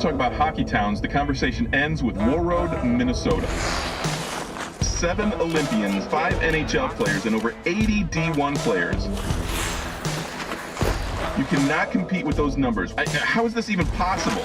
talk about hockey towns, the conversation ends with Warroad, Minnesota. 7 Olympians, 5 NHL players, and over 80 D1 players. You cannot compete with those numbers. How is this even possible?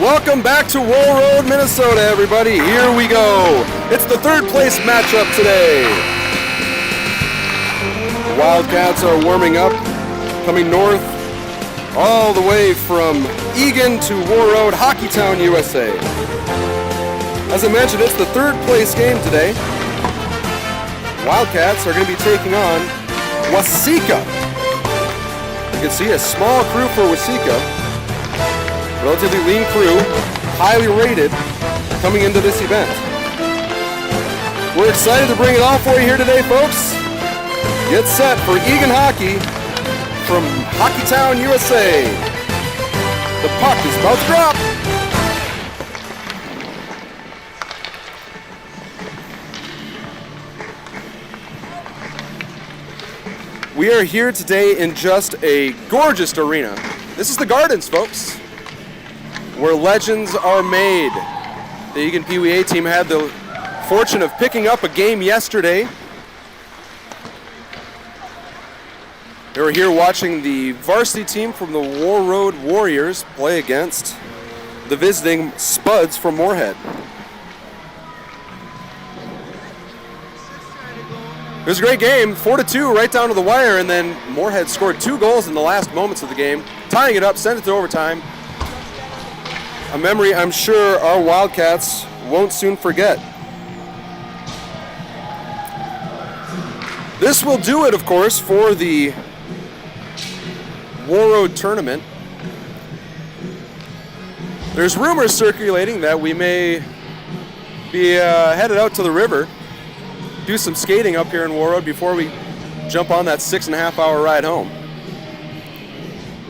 Welcome back to Warroad, Minnesota, everybody. Here we go. It's the third place matchup today. The Wildcats are warming up, coming north all the way from Eagan to Warroad, Hockeytown, USA. As I mentioned, it's the third place game today. Wildcats are going to be taking on Waseca. You can see a small crew for Waseca. Relatively lean crew, highly rated, coming into this event. We're excited to bring it all for you here today, folks. Get set for Eagan hockey from Hockeytown, USA. The puck is about to drop. We are here today in just a gorgeous arena. This is the Gardens, folks, where legends are made. The Eagan PeeWee team had the fortune of picking up a game yesterday. They were here watching the varsity team from the Warroad Warriors play against the visiting Spuds from Moorhead. It was a great game, 4-2 right down to the wire, and then Moorhead scored 2 goals in the last moments of the game, tying it up, sent it to overtime. A memory I'm sure our Wildcats won't soon forget. This will do it, of course, for the Warroad tournament. There's rumors circulating that we may be headed out to the river, do some skating up here in Warroad before we jump on that 6.5-hour ride home.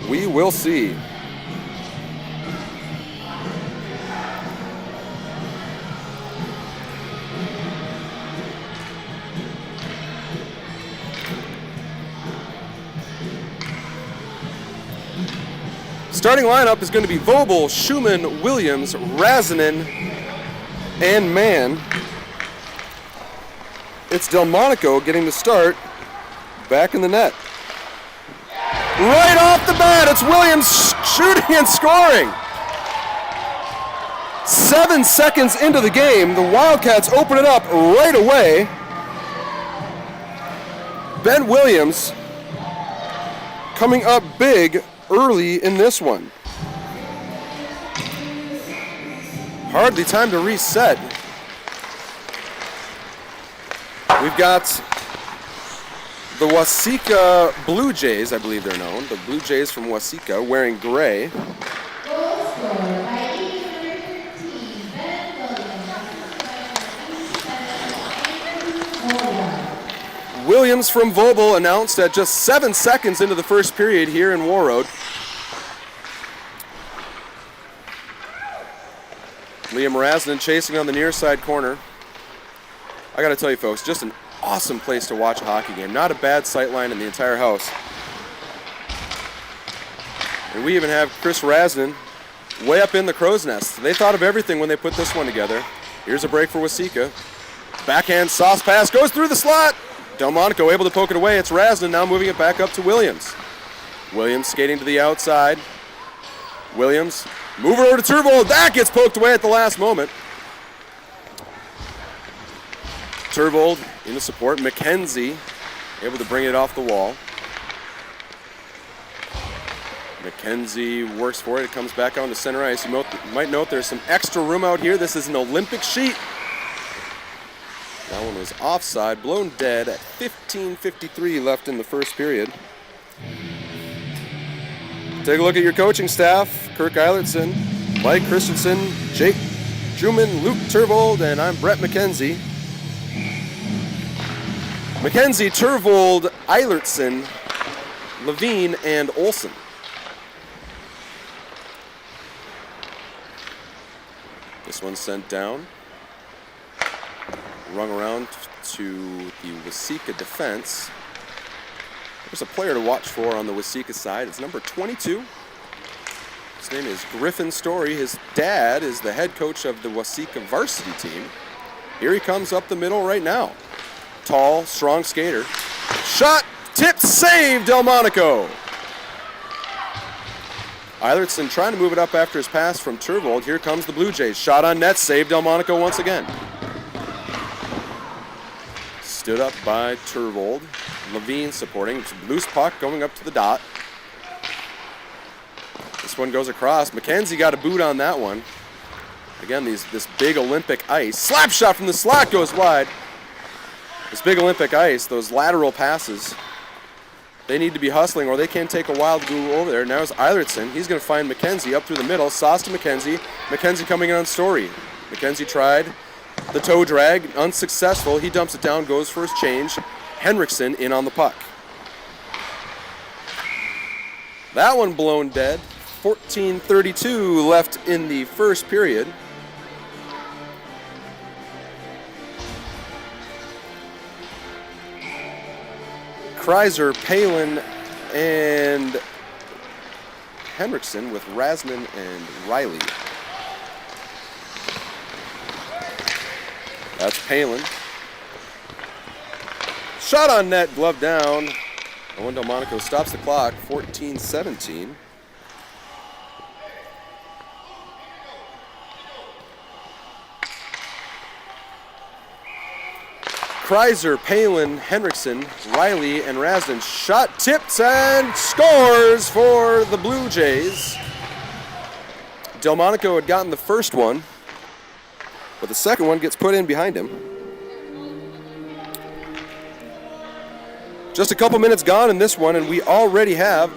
We will see. Starting lineup is going to be Vobel, Schumann, Williams, Razanen, and Mann. It's Delmonico getting the start back in the net. Right off the bat, it's Williams shooting and scoring. 7 seconds into the game, the Wildcats open it up right away. Ben Williams coming up big early in this one. Hardly time to reset. We've got the Waseca Blue Jays, I believe they're known. The Blue Jays from Waseca wearing gray. Williams from Vobel announced at just 7 seconds into the first period here in Warroad. Liam Razanen chasing on the near side corner. I gotta tell you folks, just an awesome place to watch a hockey game. Not a bad sight line in the entire house. And we even have Chris Razanen way up in the crow's nest. They thought of everything when they put this one together. Here's a break for Waseca. Backhand sauce pass goes through the slot. Delmonico able to poke it away. It's Razanen now moving it back up to Williams. Williams skating to the outside. Williams Move it over to Turvold. That gets poked away at the last moment. Turvold into support. McKenzie able to bring it off the wall. McKenzie works for it. It comes back onto center ice. You might note there's some extra room out here. This is an Olympic sheet. That one was offside, blown dead at 15:53 left in the first period. Take a look at your coaching staff. Kirk Eilertson, Mike Christensen, Jake Truman, Luke Turvold, and I'm Brett McKenzie. McKenzie, Turvold, Eilertson, Levine, and Olson. This one's sent down. Rung around to the Waseca defense. There's a player to watch for on the Waseca side. It's number 22. His name is Griffin Story. His dad is the head coach of the Waseca varsity team. Here he comes up the middle right now. Tall, strong skater. Shot, tipped, save, Delmonico. Eilertson trying to move it up after his pass from Turvold. Here comes the Blue Jays. Shot on net, save Delmonico once again. Stood up by Turvold. Levine supporting. Loose puck going up to the dot. This one goes across. McKenzie got a boot on that one. Again, this big Olympic ice. Slap shot from the slot goes wide. This big Olympic ice, those lateral passes, they need to be hustling or they can take a while to go over there. Now it's Eilertson. He's going to find McKenzie up through the middle. Sauce to McKenzie. McKenzie coming in on Story. McKenzie tried the toe drag, unsuccessful. He dumps it down, goes for his change. Henriksen in on the puck. That one blown dead. 14:32 left in the first period. Kreiser, Palin, and Henriksen with Rasman and Riley. That's Palin. Shot on net, glove down. Owen Delmonico stops the clock, 14-17. Kreiser, Palin, Henriksen, Riley, and Rasden. Shot tipped and scores for the Blue Jays. Delmonico had gotten the first one, but the second one gets put in behind him. Just a couple minutes gone in this one, and we already have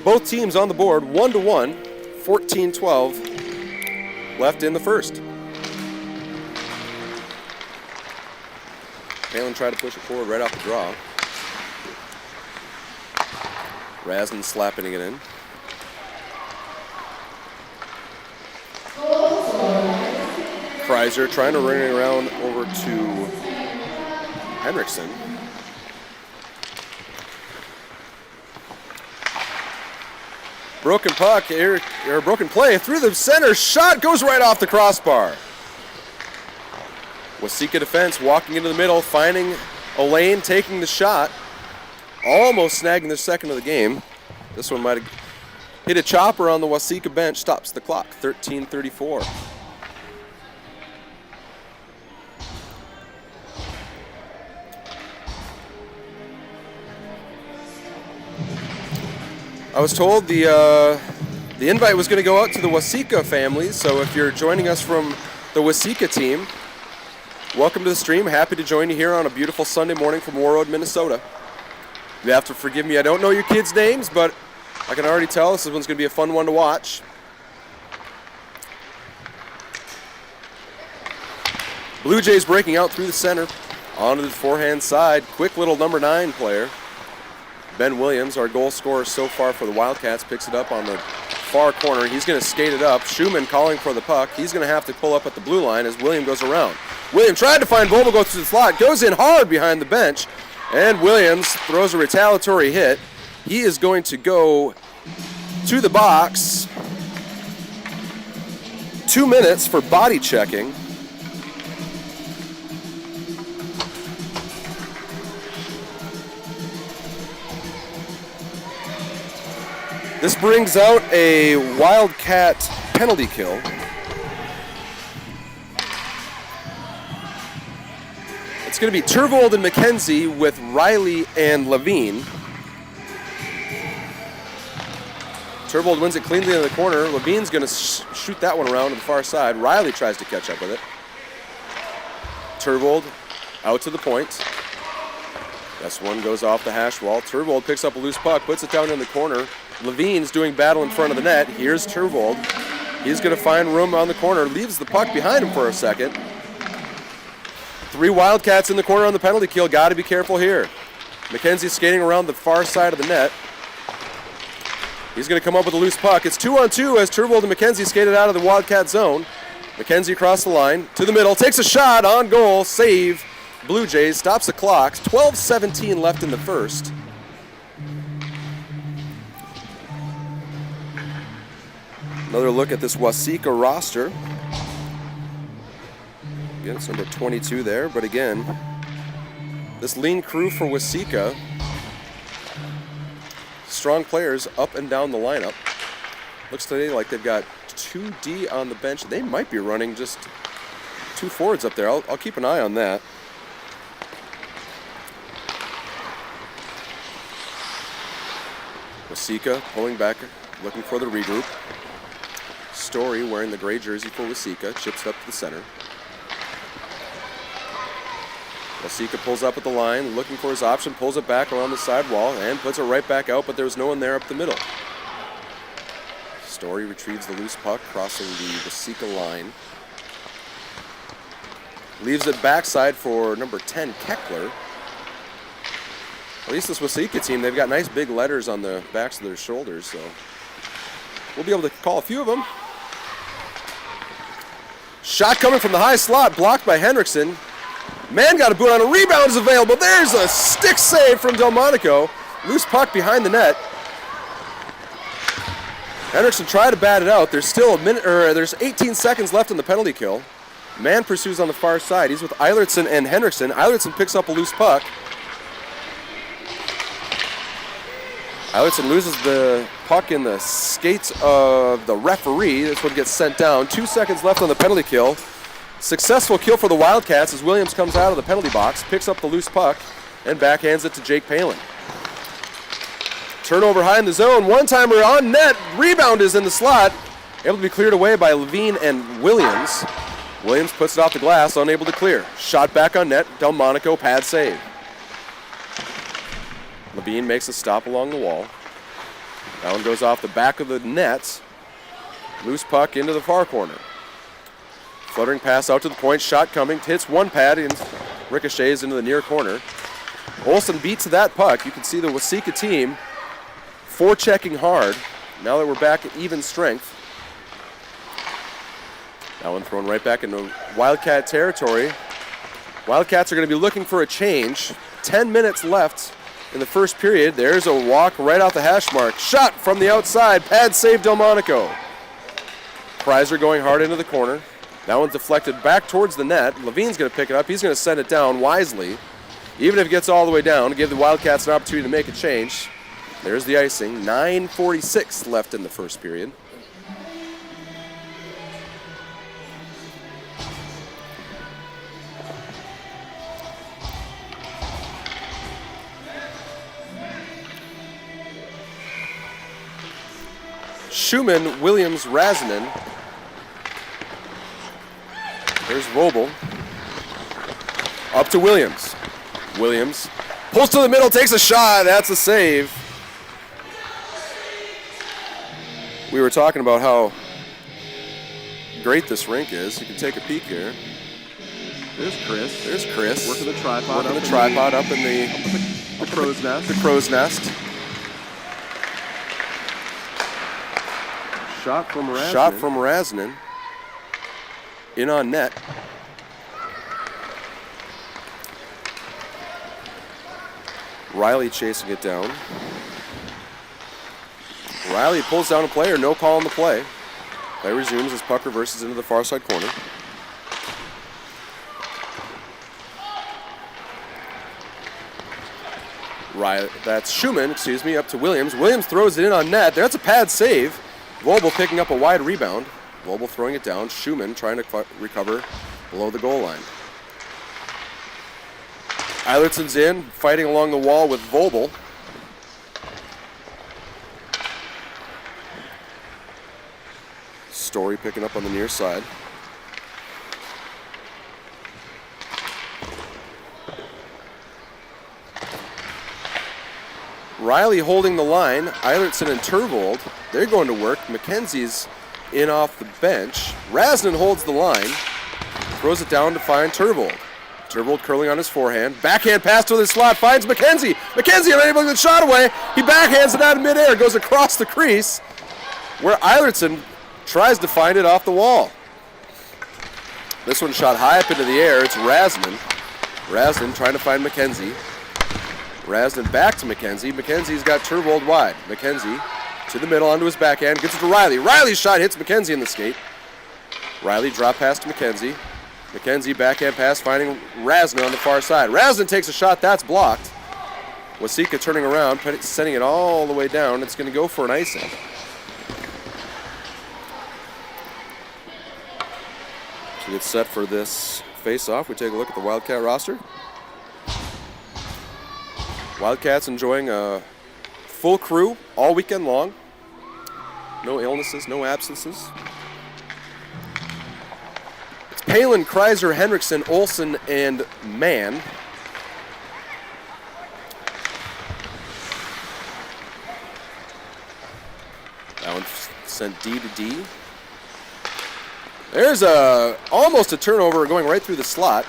both teams on the board, 1-1, 14-12 left in the first. Palin tried to push it forward right off the draw. Rasden slapping it in. Kreiser trying to run it around over to Henriksen. Broken puck, or broken play through the center. Shot goes right off the crossbar. Waseca defense walking into the middle, finding a lane, taking the shot. Almost snagging the second of the game. This one might have hit a chopper on the Waseca bench, stops the clock, 13:34. I was told the invite was going to go out to the Waseca families, so if you're joining us from the Waseca team, welcome to the stream. Happy to join you here on a beautiful Sunday morning from Warroad, Minnesota. You have to forgive me, I don't know your kids' names, but I can already tell this one's going to be a fun one to watch. Blue Jays breaking out through the center, onto the forehand side. Quick little number 9 player. Ben Williams, our goal scorer so far for the Wildcats, picks it up on the far corner. He's going to skate it up. Schumann calling for the puck. He's going to have to pull up at the blue line as William goes around. William tried to find Bobo, goes to the slot, goes in hard behind the bench, and Williams throws a retaliatory hit. He is going to go to the box. 2 minutes for body checking. This brings out a Wildcat penalty kill. It's going to be Turvold and McKenzie with Riley and Levine. Turvold wins it cleanly in the corner. Levine's going to shoot that one around to the far side. Riley tries to catch up with it. Turvold out to the point. This one goes off the hash wall. Turvold picks up a loose puck, puts it down in the corner. Levine's doing battle in front of the net. Here's Turvold. He's going to find room on the corner, leaves the puck behind him for a second. 3 Wildcats in the corner on the penalty kill. Got to be careful here. McKenzie skating around the far side of the net. He's going to come up with a loose puck. It's 2-on-2 as Turvold and McKenzie skated out of the Wildcat zone. McKenzie across the line to the middle, takes a shot on goal, save. Blue Jays stops the clock. 12:17 left in the first. Another look at this Waseca roster. Again, it's number 22 there, but again, this lean crew for Waseca. Strong players up and down the lineup. Looks today like they've got 2D on the bench. They might be running just 2 forwards up there. I'll keep an eye on that. Waseca pulling back, looking for the regroup. Story wearing the gray jersey for Waseca, chips up to the center. Waseca pulls up at the line, looking for his option, pulls it back around the sidewall, and puts it right back out, but there's no one there up the middle. Story retrieves the loose puck, crossing the Waseca line. Leaves it backside for number 10, Keckler. At least this Waseca team, they've got nice big letters on the backs of their shoulders, so we'll be able to call a few of them. Shot coming from the high slot, blocked by Henriksen. Man got a boot on, a rebound is available. There's a stick save from Delmonico. Loose puck behind the net. Henriksen tried to bat it out. There's still there's 18 seconds left on the penalty kill. Man pursues on the far side. He's with Eilertson and Henriksen. Eilertson picks up a loose puck. Eilertson loses the puck in the skates of the referee. This one gets sent down. 2 seconds left on the penalty kill. Successful kill for the Wildcats as Williams comes out of the penalty box, picks up the loose puck, and backhands it to Jake Palin. Turnover high in the zone. One-timer on net. Rebound is in the slot. Able to be cleared away by Levine and Williams. Williams puts it off the glass, unable to clear. Shot back on net. Delmonico pad save. Levine makes a stop along the wall. That one goes off the back of the net. Loose puck into the far corner. Fluttering pass out to the point, shot coming, hits one pad and ricochets into the near corner. Olsen beats that puck. You can see the Waseca team forechecking hard now that we're back at even strength. That one thrown right back into Wildcat territory. Wildcats are going to be looking for a change. 10 minutes left in the first period. There's a walk right off the hash mark. Shot from the outside, pad save Delmonico. Preiser going hard into the corner. That one's deflected back towards the net. Levine's going to pick it up. He's going to send it down wisely. Even if it gets all the way down, to give the Wildcats an opportunity to make a change. There's the icing. 9:46 left in the first period. Schumann, Williams, Razanen. There's Vobel. Up to Williams. Williams pulls to the middle, takes a shot. That's a save. We were talking about how great this rink is. You can take a peek here. There's Chris. There's Chris. Working the tripod. Working the tripod up in the crow's nest. The crow's nest. Shot from Razanen. Shot from Razanen. In on net. Riley chasing it down. Riley pulls down a player, no call on the play. Play resumes as puck reverses into the far side corner. That's Schumann, excuse me, up to Williams. Williams throws it in on net. That's a pad save. Vobel picking up a wide rebound. Vobel throwing it down. Schumann trying to recover below the goal line. Eilertson's in, fighting along the wall with Vobel. Story picking up on the near side. Riley holding the line. Eilertson and Tervold, they're going to work. McKenzie's in off the bench. Rasnin holds the line. Throws it down to find Tervold. Tervold curling on his forehand. Backhand pass to the slot. Finds McKenzie. McKenzie unable to get the shot away. He backhands it out in midair. Goes across the crease where Eilertson tries to find it off the wall. This one shot high up into the air. It's Rasnin. Rasnin trying to find McKenzie. Rasnin back to McKenzie. McKenzie's got Tervold wide. McKenzie to the middle onto his backhand. Gets it to Riley. Riley's shot hits McKenzie in the skate. Riley drop pass to McKenzie. McKenzie backhand pass finding Rasnin on the far side. Rasnin takes a shot. That's blocked. Waseca turning around, sending it all the way down. It's going to go for an icing. To get set for this face-off, we take a look at the Wildcat roster. Wildcats enjoying a full crew all weekend long. No illnesses, no absences. It's Palin, Kreiser, Henriksen, Olsen, and Mann. That one sent D to D. There's almost a turnover going right through the slot.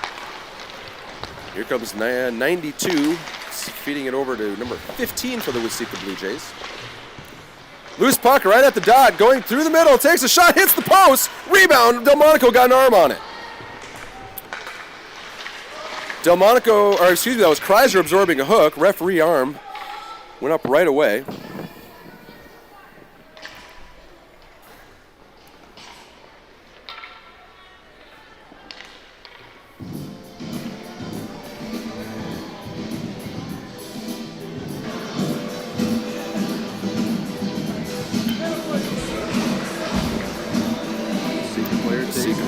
Here comes 92. Feeding it over to number 15 for the Waseca Blue Jays. Loose puck right at the dot, going through the middle, takes a shot, hits the post, rebound, Delmonico got an arm on it. That was Kreiser absorbing a hook, referee arm went up right away.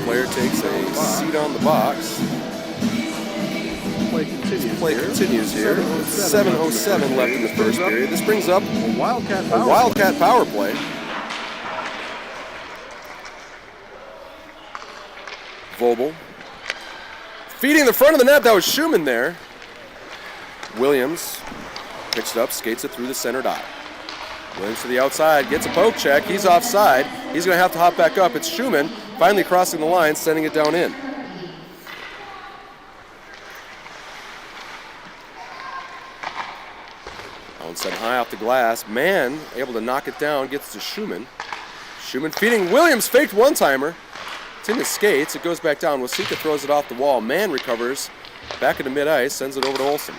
Player takes a seat on the box. Play continues here. 7:07 left in the first period. This brings up a Wildcat power play. Vobel. Feeding the front of the net. That was Schumann there. Williams picks it up, skates it through the center dot. Williams to the outside, gets a poke check. He's offside. He's going to have to hop back up. It's Schumann finally crossing the line, sending it down in. That one sent high off the glass. Mann able to knock it down, gets to Schumann. Schumann feeding Williams, faked one-timer. It's in his skates. It goes back down. Waseca throws it off the wall. Mann recovers back into mid-ice, sends it over to Olsen.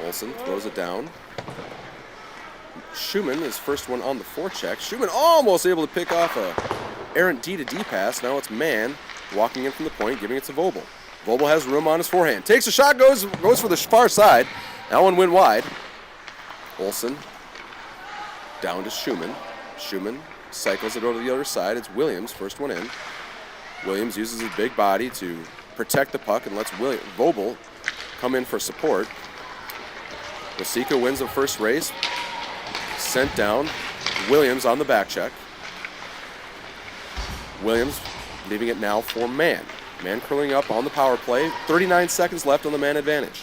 Olsen throws it down. Schumann, his first one on the forecheck. Schumann almost able to pick off a errant D to D pass. Now it's Mann walking in from the point, giving it to Vobel. Vobel has room on his forehand. Takes a shot, goes for the far side. That one went wide. Olsen down to Schumann. Schumann cycles it over to the other side. It's Williams, first one in. Williams uses his big body to protect the puck and lets Vobel come in for support. Waseca wins the first race. Sent down. Williams on the back check. Williams leaving it now for Mann. Mann curling up on the power play. 39 seconds left on the man advantage.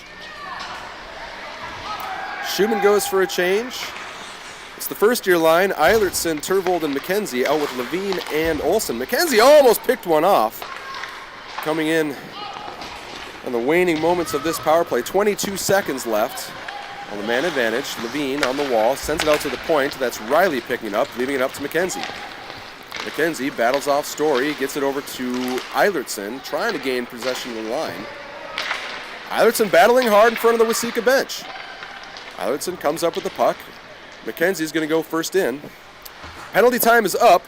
Schumann goes for a change. It's the first-year line. Eilertson, Tervold, and McKenzie out with Levine and Olsen. McKenzie almost picked one off. Coming in on the waning moments of this power play. 22 seconds left on the man advantage. Levine on the wall, sends it out to the point. That's Riley picking it up, leaving it up to McKenzie. McKenzie battles off Story, gets it over to Eilertson, trying to gain possession of the line. Eilertson battling hard in front of the Waseca bench. Eilertson comes up with the puck. McKenzie's going to go first in. Penalty time is up.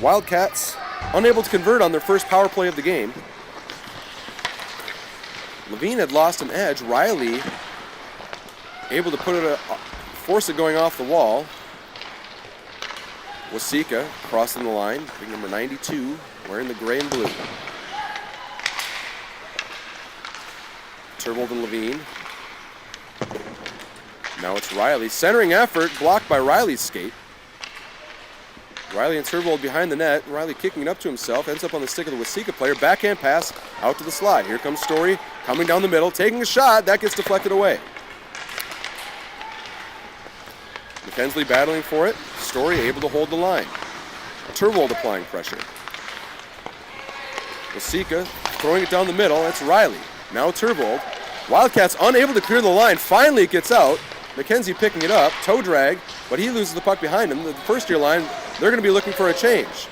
Wildcats unable to convert on their first power play of the game. Levine had lost an edge. Riley able to put it, force it going off the wall. Waseca crossing the line, big number 92, wearing the gray and blue. Turvold and Levine. Now it's Riley. Centering effort, blocked by Riley's skate. Riley and Turvold behind the net. Riley kicking it up to himself, ends up on the stick of the Waseca player. Backhand pass out to the slot. Here comes Story coming down the middle, taking a shot. That gets deflected away. McKenzie battling for it. Story able to hold the line. Turvold applying pressure. Waseca throwing it down the middle. That's Riley. Now Turvold. Wildcats unable to clear the line. Finally it gets out. McKenzie picking it up. Toe drag, but he loses the puck behind him. The first year line, they're going to be looking for a change.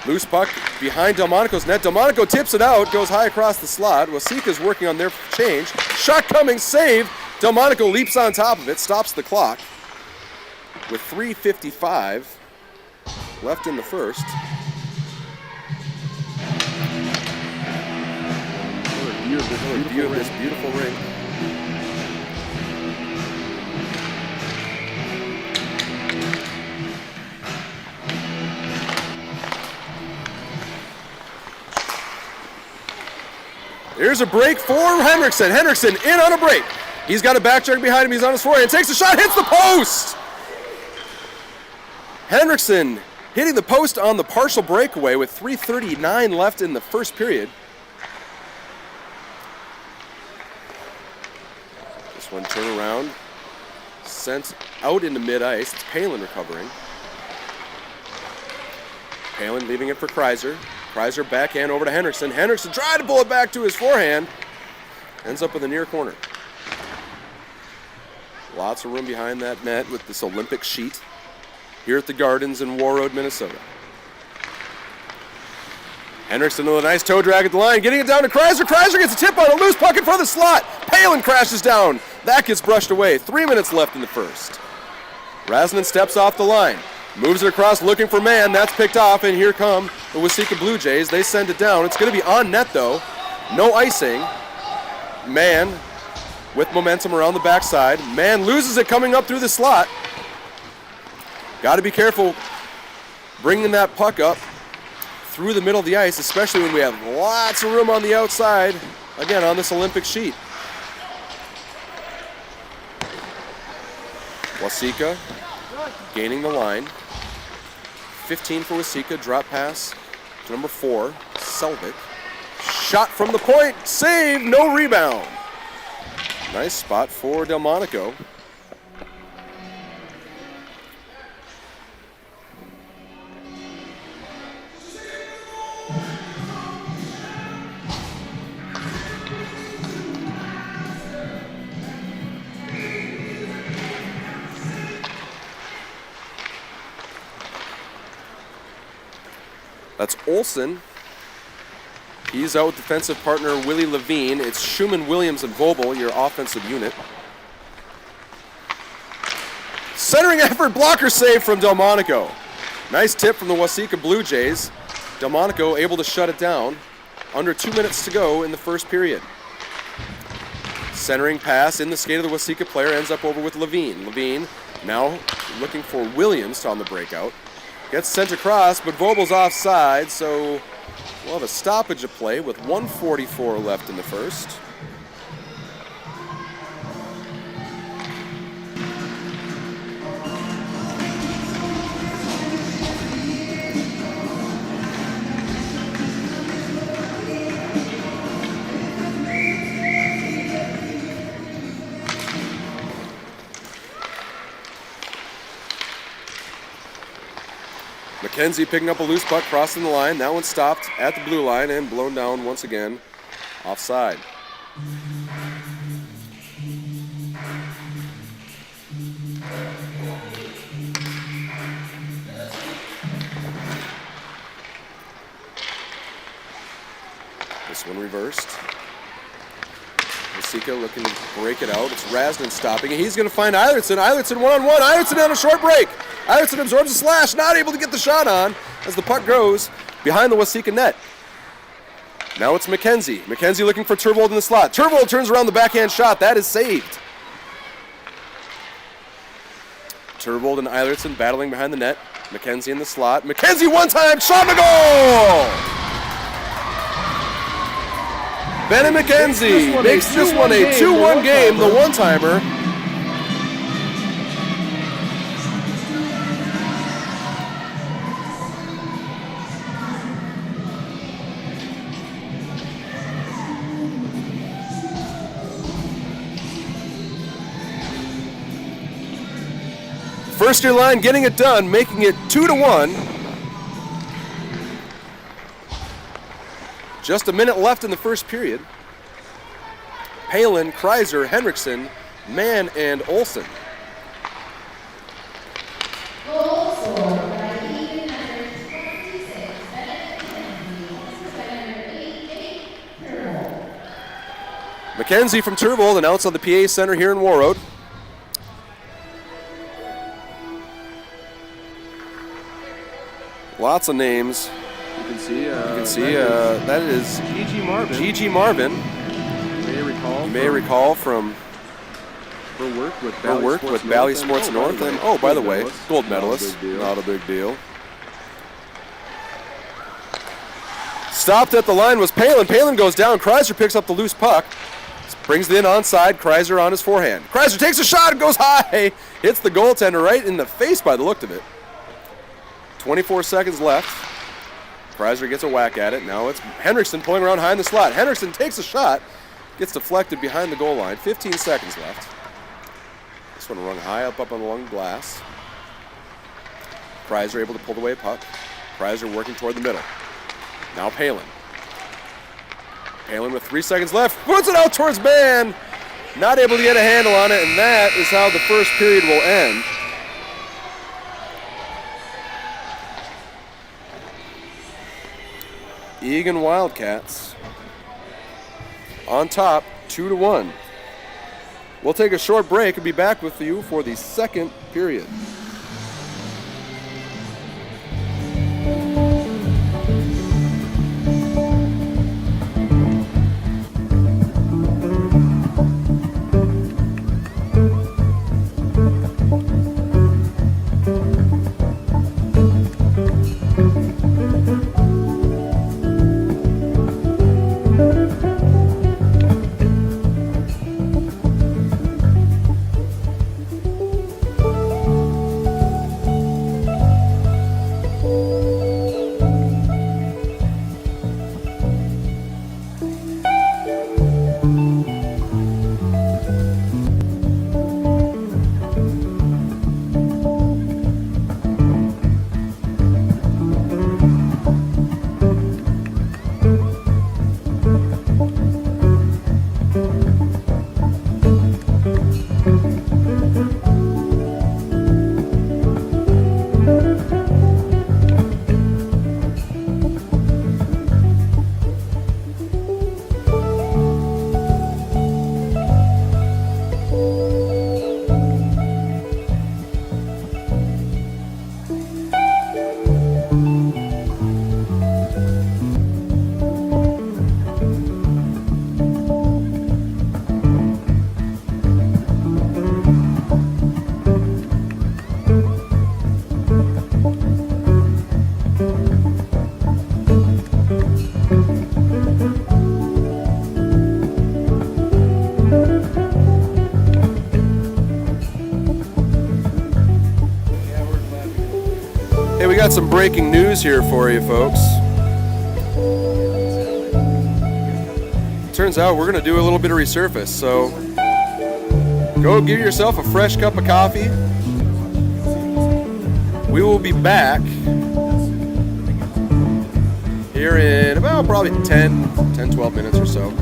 Loose puck behind Delmonico's net. Delmonico tips it out, goes high across the slot. Waseca's working on their change. Shot coming, save. Delmonico leaps on top of it, stops the clock with 3:55 left in the first. Another view of this beautiful ring. Here's a break for Henriksen. Henriksen in on a break. He's got a back check behind him. He's on his forehand. Takes a shot, hits the post. Henriksen hitting the post on the partial breakaway with 3:39 left in the first period. This one turn around, sent out into mid-ice. It's Palin recovering. Palin leaving it for Kreiser. Kreiser backhand over to Henriksen. Henriksen tried to pull it back to his forehand. Ends up in the near corner. Lots of room behind that net with this Olympic sheet here at the Gardens in Warroad, Minnesota. Henriksen with a nice toe drag at the line, getting it down to Kreiser. Kreiser gets a tip on a loose puck in front of the slot. Palin crashes down. That gets brushed away. 3 minutes left in the first. Rasmussen steps off the line, moves it across looking for man. That's picked off, and here come the Waseca Blue Jays. They send it down. It's going to be on net, though. No icing. Man with momentum around the backside. Man loses it coming up through the slot. Got to be careful bringing that puck up through the middle of the ice, especially when we have lots of room on the outside, again, on this Olympic sheet. Waseca gaining the line. 15 for Waseca, drop pass to number 4, Selvik. Shot from the point, save, no rebound. Nice spot for Delmonico. That's Olsen. He's out with defensive partner Willie Levine. It's Schumann, Williams, and Vobel, your offensive unit. Centering effort, blocker save from Delmonico. Nice tip from the Waseca Blue Jays. Delmonico able to shut it down. Under 2 minutes to go in the first period. Centering pass in the skate of the Waseca player ends up over with Levine. Levine now looking for Williams on the breakout. Gets sent across, but Vobel's offside, so we'll have a stoppage of play with 1:44 left in the first. McKenzie picking up a loose puck, crossing the line. That one stopped at the blue line and blown down once again, offside. This one reversed. Waseca looking to break it out. It's Rasmussen stopping, and he's going to find Eilertson. Eilertson one-on-one. Eilertson on a short break. Eilertson absorbs a slash, not able to get the shot on as the puck goes behind the Waseca net. Now it's McKenzie. McKenzie looking for Turvold in the slot. Turvold turns around the backhand shot. That is saved. Turvold and Eilertson battling behind the net. McKenzie in the slot. McKenzie one-time shot and a goal! Ben McKenzie makes this one a 2-1 game, the one-timer. First year line getting it done, making it 2-1. Just a minute left in the first period. Palin, Kreiser, Henriksen, Mann, and Olsen. Goal scored by Eagan number 26, McKenzie from Turvold announced on the PA Center here in Warroad. Lots of names. You can see. That is G.G. Marvin. G.G. Marvin. You may recall from her work with Bally Sports North. And oh, by the way, gold medalist. Not a big deal. Stopped at the line was Palin. Palin goes down. Kreiser picks up the loose puck. Brings it in onside. Kreiser on his forehand. Kreiser takes a shot and goes high. Hits the goaltender right in the face by the look of it. 24 seconds left. Kreiser gets a whack at it. Now it's Henriksen pulling around high in the slot. Henriksen takes a shot. Gets deflected behind the goal line. 15 seconds left. This one rung high up on the long glass. Kreiser able to pull away a puck. Kreiser working toward the middle. Now Palin. Palin with 3 seconds left. Puts it out towards Mann. Not able to get a handle on it, and that is how the first period will end. Eagan Wildcats on top, 2-1. We'll take a short break and be back with you for the second period. Hey, we got some breaking news here for you folks. Turns out we're going to do a little bit of resurface, so go give yourself a fresh cup of coffee. We will be back here in about probably 10-12 minutes or so.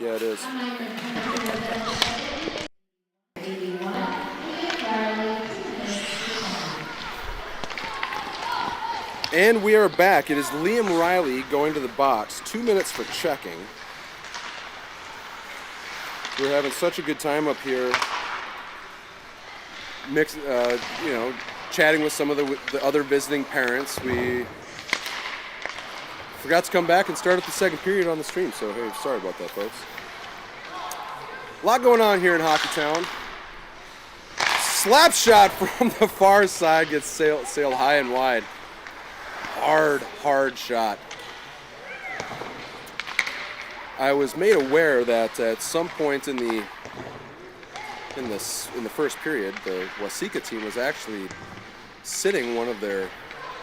Yeah, it is. And we are back. It is Liam Riley going to the box. 2 minutes for checking. We're having such a good time up here. Chatting with some of the other visiting parents. We forgot to come back and start at the second period on the stream, so hey, sorry about that, folks. A lot going on here in Hockeytown. Slap shot from the far side gets sailed high and wide. Hard shot. I was made aware that at some point in the first period, the Waseca team was actually sitting one of their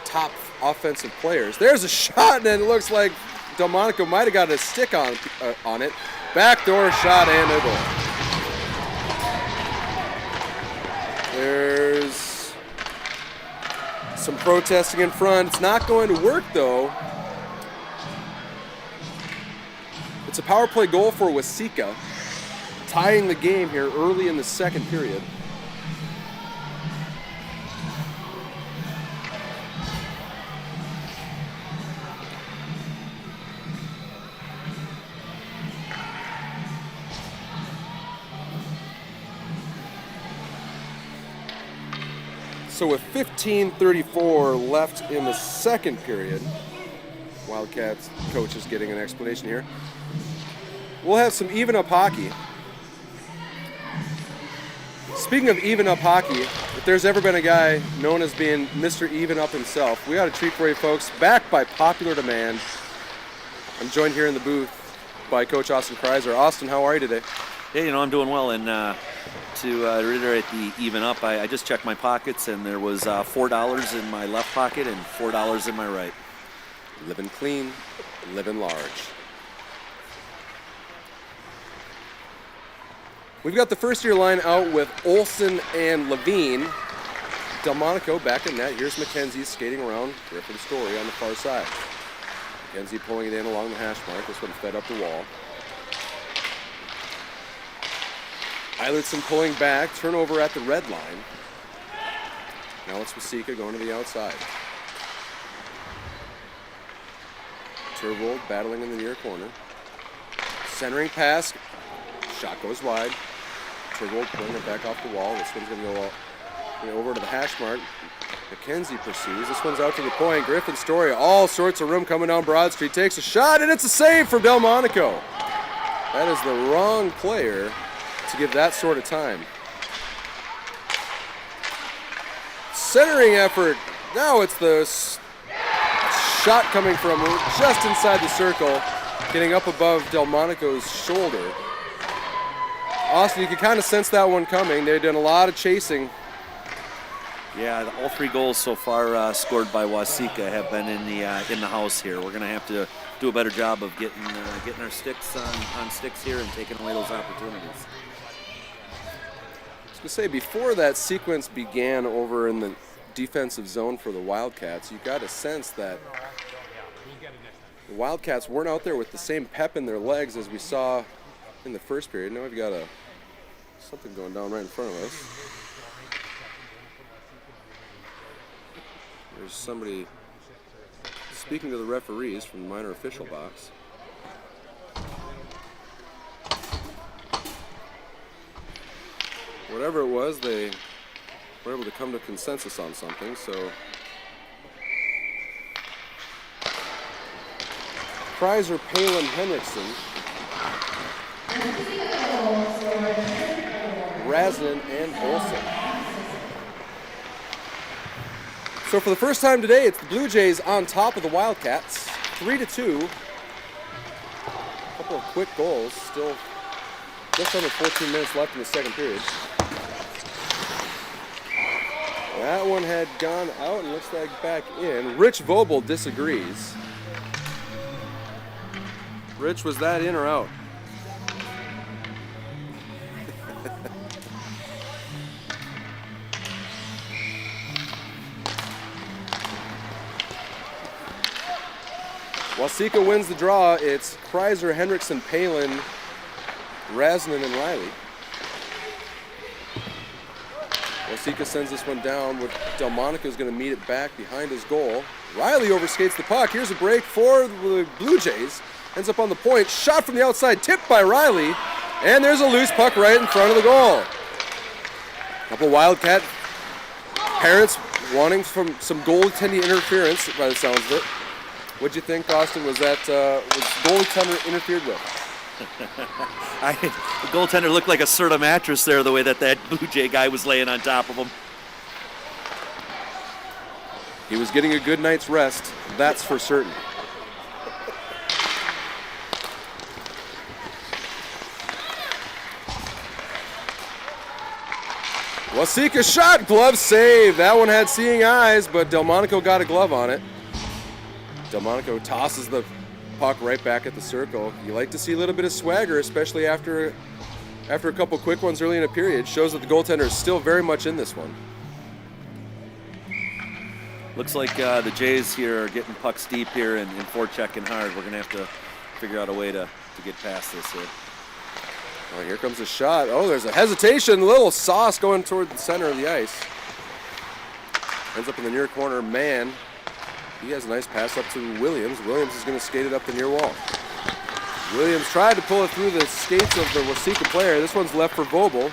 top offensive players. There's a shot, and it looks like Delmonico might have got a stick on it. Backdoor shot and a goal. There's some protesting in front. It's not going to work, though. It's a power play goal for Waseca, tying the game here early in the second period. So with 15:34 left in the second period, Wildcats coach is getting an explanation here. We'll have some even up hockey. Speaking of even up hockey, if there's ever been a guy known as being Mr. Even Up himself, we got a treat for you folks, backed by popular demand. I'm joined here in the booth by Coach Austin Kreiser. Austin, how are you today? Yeah, I'm doing well, and to reiterate the even up, I just checked my pockets, and there was $4 in my left pocket and $4 in my right. Living clean, living large. We've got the first-year line out with Olsen and Levine. Delmonico back in net. Here's McKenzie skating around Griffin Story on the far side. McKenzie pulling it in along the hash mark. This one fed up the wall. Eilertson pulling back. Turnover at the red line. Now it's Waseca going to the outside. Turvold battling in the near corner. Centering pass. Shot goes wide. Turvold pulling it back off the wall. This one's going to go over to the hash mark. McKenzie pursues. This one's out to the point. Griffin Story, all sorts of room coming down Broad Street. Takes a shot, and it's a save for Delmonico. That is the wrong player to give that sort of time. Centering effort. Now it's the shot coming from just inside the circle, getting up above Delmonico's shoulder. Austin, you could kind of sense that one coming. They've done a lot of chasing. Yeah, all three goals so far scored by Waseca have been in the house here. We're going to have to do a better job of getting our sticks on sticks here and taking away those opportunities. I was going to say, before that sequence began over in the defensive zone for the Wildcats, you got a sense that the Wildcats weren't out there with the same pep in their legs as we saw in the first period. Now we've got something going down right in front of us. There's somebody speaking to the referees from the minor official box. Whatever it was, they were able to come to consensus on something, so Kreiser, Palin, Henriksen, Rasnin, and Olsen. So for the first time today, it's the Blue Jays on top of the Wildcats, 3-2. A couple of quick goals, still just under 14 minutes left in the second period. That one had gone out and looks like back in. Rich Vobel disagrees. Rich, was that in or out? Waseca wins the draw. It's Kreiser, Henriksen, Palin, Rasnan and Riley. Waseca sends this one down. Delmonico is going to meet it back behind his goal. Riley overskates the puck. Here's a break for the Blue Jays. Ends up on the point. Shot from the outside, tipped by Riley. And there's a loose puck right in front of the goal. Couple Wildcat parents wanting some goaltending interference by the sounds of it. What'd you think, Austin? Was goaltender interfered with? The goaltender looked like a Serta mattress there, the way that Blue Jay guy was laying on top of him. He was getting a good night's rest, that's for certain. Waseca shot, glove save. That one had seeing eyes, but Delmonico got a glove on it. Delmonico tosses the puck right back at the circle. You like to see a little bit of swagger, especially after a couple quick ones early in a period. Shows that the goaltender is still very much in this one. Looks like the Jays here are getting pucks deep here and forechecking hard. We're going to have to figure out a way to get past this here. Oh, here comes a shot. Oh, there's a hesitation. A little sauce going toward the center of the ice. Ends up in the near corner. Mann, he has a nice pass up to Williams. Williams is going to skate it up the near wall. Williams tried to pull it through the skates of the Waseca player. This one's left for Vobel.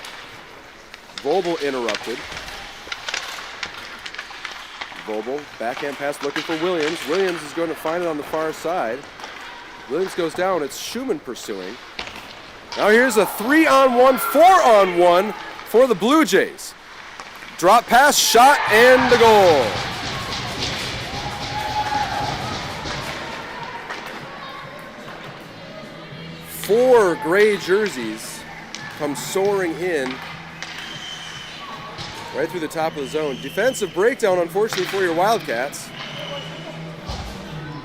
Vobel interrupted. Vobel, backhand pass looking for Williams. Williams is going to find it on the far side. Williams goes down. It's Schumann pursuing. Now here's a 3-on-1, 4-on-1 for the Blue Jays. Drop pass, shot, and the goal. Four gray jerseys come soaring in right through the top of the zone. Defensive breakdown, unfortunately, for your Wildcats.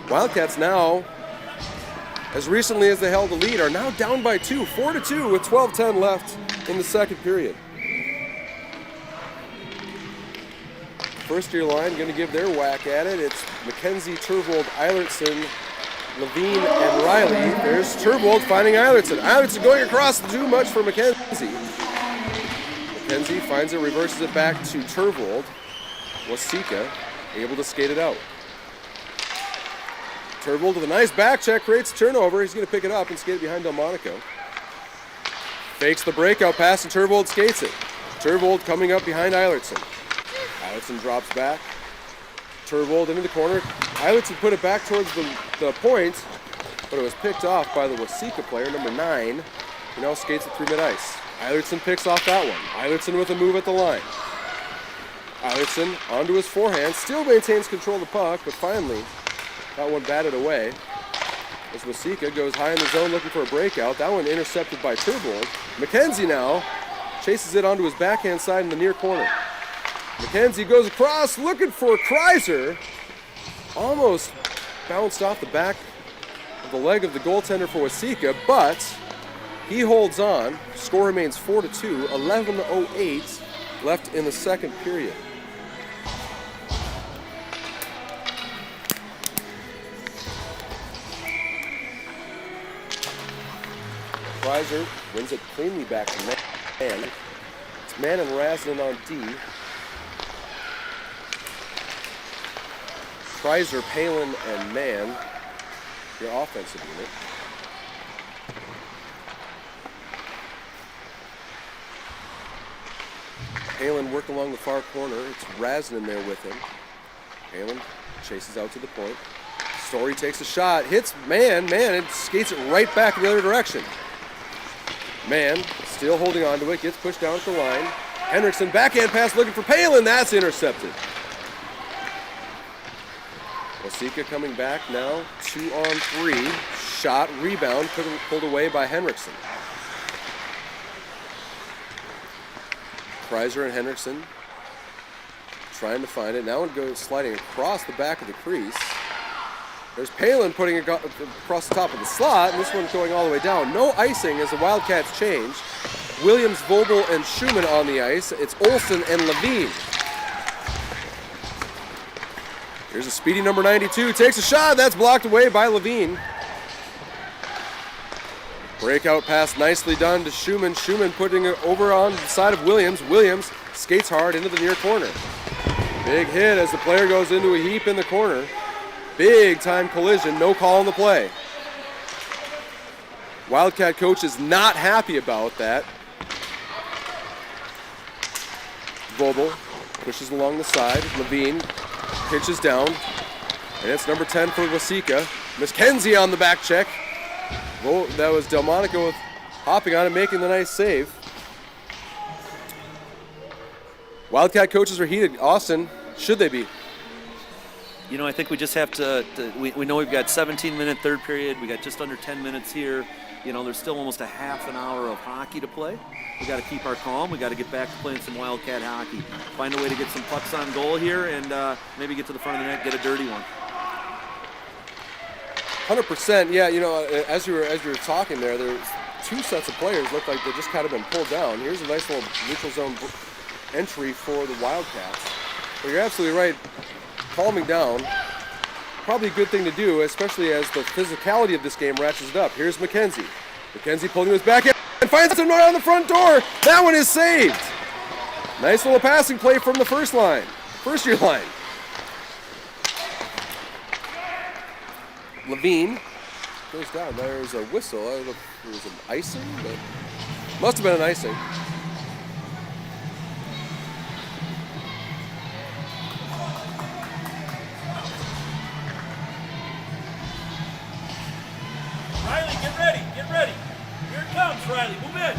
Wildcats now, as recently as they held the lead, are now down by 2, 4-2 with 12:10 left in the second period. First year line going to give their whack at it. It's McKenzie, Turvold, Eilertson, Levine, and Riley. There's Turvold finding Eilertson. Eilertson going across, too much for McKenzie. McKenzie finds it, reverses it back to Turvold. Waseca able to skate it out. Turvold with a nice back check, creates a turnover. He's going to pick it up and skate it behind Delmonico. Fakes the breakout pass and Turvold skates it. Turvold coming up behind Eilertson. Eilertson drops back. Turvold into the corner. Eilertson put it back towards the point, but it was picked off by the Waseca player, number 9, who now skates it through mid-ice. Eilertson picks off that one. Eilertson with a move at the line. Eilertson onto his forehand, still maintains control of the puck, but finally that one batted away. As Waseca goes high in the zone looking for a breakout. That one intercepted by Turvold. McKenzie now chases it onto his backhand side in the near corner. McKenzie goes across looking for Kreiser. Almost bounced off the back of the leg of the goaltender for Waseca, but he holds on. Score remains 4-2, 11:08 left in the second period. Kreiser wins it cleanly back to Mann. It's Mann and Rasnan on D. Kreiser, Palin, and Mann, your offensive unit. Palin work along the far corner. It's Rasnan there with him. Palin chases out to the point. Story takes a shot, hits Mann, and skates it right back in the other direction. Mann still holding on to it, gets pushed down at the line. Henriksen backhand pass looking for Palin, that's intercepted. Waseca coming back now, 2-on-3. Shot, rebound, pulled away by Henriksen. Kreiser and Henriksen trying to find it. Now it goes sliding across the back of the crease. There's Palin putting it across the top of the slot, and this one going all the way down. No icing as the Wildcats change. Williams, Vogel, and Schumann on the ice. It's Olsen and Levine. Here's a speedy number 92. Takes a shot. That's blocked away by Levine. Breakout pass nicely done to Schumann. Schumann putting it over on the side of Williams. Williams skates hard into the near corner. Big hit as the player goes into a heap in the corner. Big time collision, no call on the play. Wildcat coach is not happy about that. Vobel pushes along the side. Levine pitches down. And it's number 10 for Waseca. McKenzie on the back check. Well, that was Delmonico hopping on and making the nice save. Wildcat coaches are heated. Austin, should they be? You know, I think we just have to we know we've got 17-minute third period. We got just under 10 minutes here. You know, there's still almost a half an hour of hockey to play. We got to keep our calm. We got to get back to playing some Wildcat hockey. Find a way to get some pucks on goal here and maybe get to the front of the net, get a dirty one. 100%. Yeah, you know, as you were talking there's two sets of players look like they've just kind of been pulled down. Here's a nice little neutral zone entry for the Wildcats. But you're absolutely right. Calming down, probably a good thing to do, especially as the physicality of this game ratchets up. Here's McKenzie. McKenzie pulling his back in and finds him right on the front door. That one is saved. Nice little passing play from the first year line. Levine goes down. There's a whistle. I don't know if it was an icing, but must have been an icing. Riley, get ready, get ready. Here it comes, Riley, move in.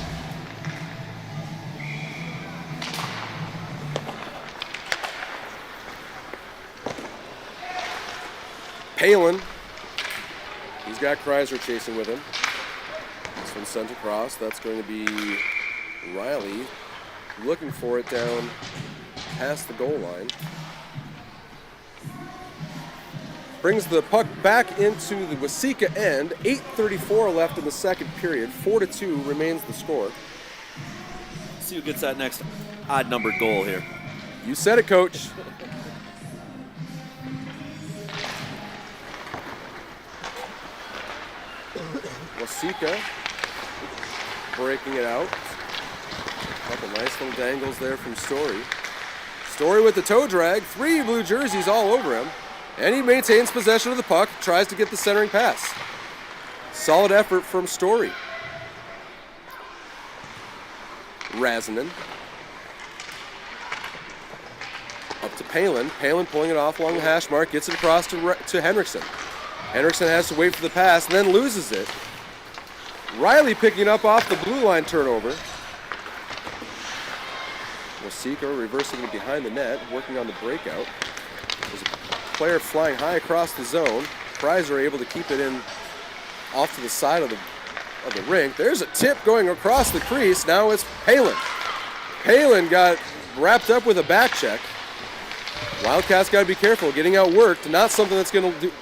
Palin. He's got Kreiser chasing with him. This one's sent across. That's going to be Riley looking for it down past the goal line. Brings the puck back into the Waseca end. 8:34 left in the second period. 4-2 remains the score. See who gets that next odd-numbered goal here. You said it, Coach. Waseca breaking it out. Couple nice little dangles there from Story. Story with the toe drag. 3 blue jerseys all over him. And he maintains possession of the puck, tries to get the centering pass. Solid effort from Story. Razanen. Up to Palin. Palin pulling it off along the hash mark, gets it across to Henriksen. Henriksen has to wait for the pass and then loses it. Riley picking it up off the blue line turnover. Waseca reversing it behind the net, working on the breakout. There's a player flying high across the zone. Kreiser able to keep it in off to the side of the rink. There's a tip going across the crease. Now it's Palin. Palin got wrapped up with a back check. Wildcats got to be careful. Getting outworked, not something that's going to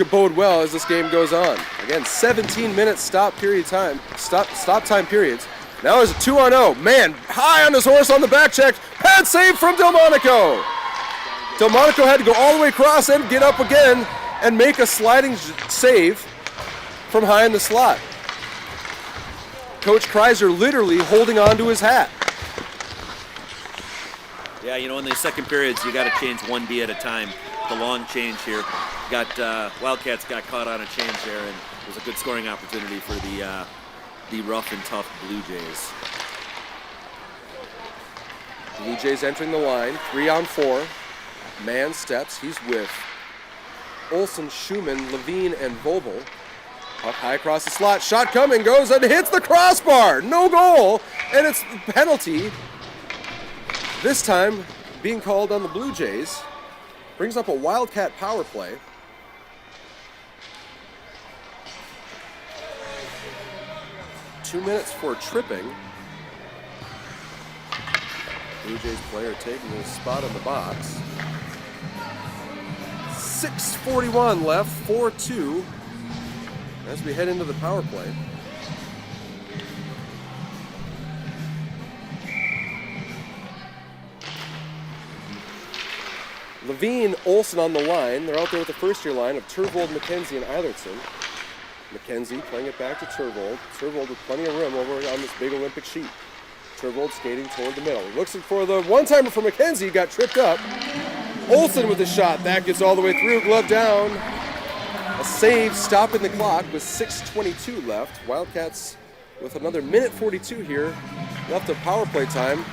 bode well as this game goes on. Again, 17-minute stop time periods. Now there's a 2-on-0. Man, high on his horse on the back check. Pad save from Delmonico. Delmonico had to go all the way across and get up again and make a sliding save from high in the slot. Coach Kreiser literally holding on to his hat. Yeah, you know, in the second periods, you got to change 1D at a time. The long change here. Wildcats got caught on a change there, and it was a good scoring opportunity for the rough and tough Blue Jays. Blue Jays entering the line, 3-on-4. Man steps, he's with Olsen, Schumann, Levine, and Vobel. Up high across the slot, shot coming, goes and hits the crossbar. No goal, and it's penalty. This time being called on the Blue Jays. Brings up a Wildcat power play. Two minutes for tripping. Blue Jays player taking his spot in the box. 6:41 left, 4-2 as we head into the power play. Levine, Olsen on the line. They're out there with the first-year line of Turvold, McKenzie, and Eilertson. McKenzie playing it back to Turvold. Turvold with plenty of room over on this big Olympic sheet. Turvold skating toward the middle. Looks for the one-timer for McKenzie, got tripped up. Olsen with the shot, that gets all the way through, glove down. A save, stopping the clock with 6:22 left. Wildcats with another minute 42 here left of power play time,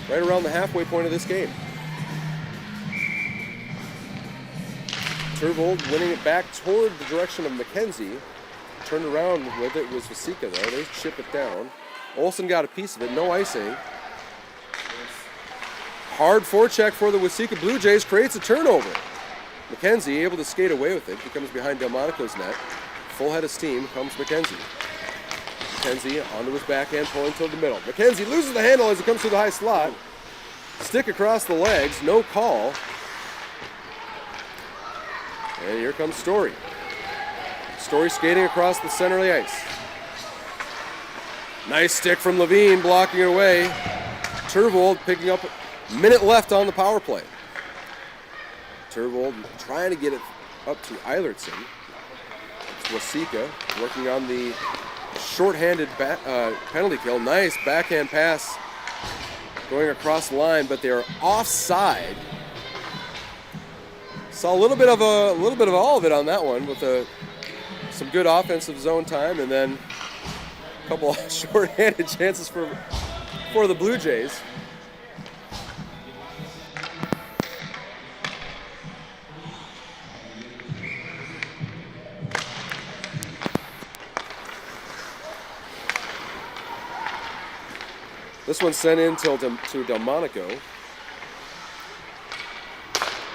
right around the halfway point of this game. Turvold winning it back toward the direction of McKenzie. Turned around with it was Waseca though. They chip it down. Olsen got a piece of it, no icing. Hard forecheck for the Waseca Blue Jays, creates a turnover. McKenzie able to skate away with it, becomes behind Delmonico's net. Full head of steam comes McKenzie. McKenzie onto his backhand, pulling toward the middle. McKenzie loses the handle as it comes through the high slot. Stick across the legs, no call. And here comes Story. Story skating across the center of the ice. Nice stick from Levine, blocking it away. Turvold picking up a minute left on the power play. Turvold trying to get it up to Eilertson. It's Waseca working on the shorthanded penalty kill. Nice backhand pass going across the line, but they are offside. Saw a little bit of all of it on that one with some good offensive zone time, and then a couple of short-handed chances for the Blue Jays. This one's sent in to Delmonico.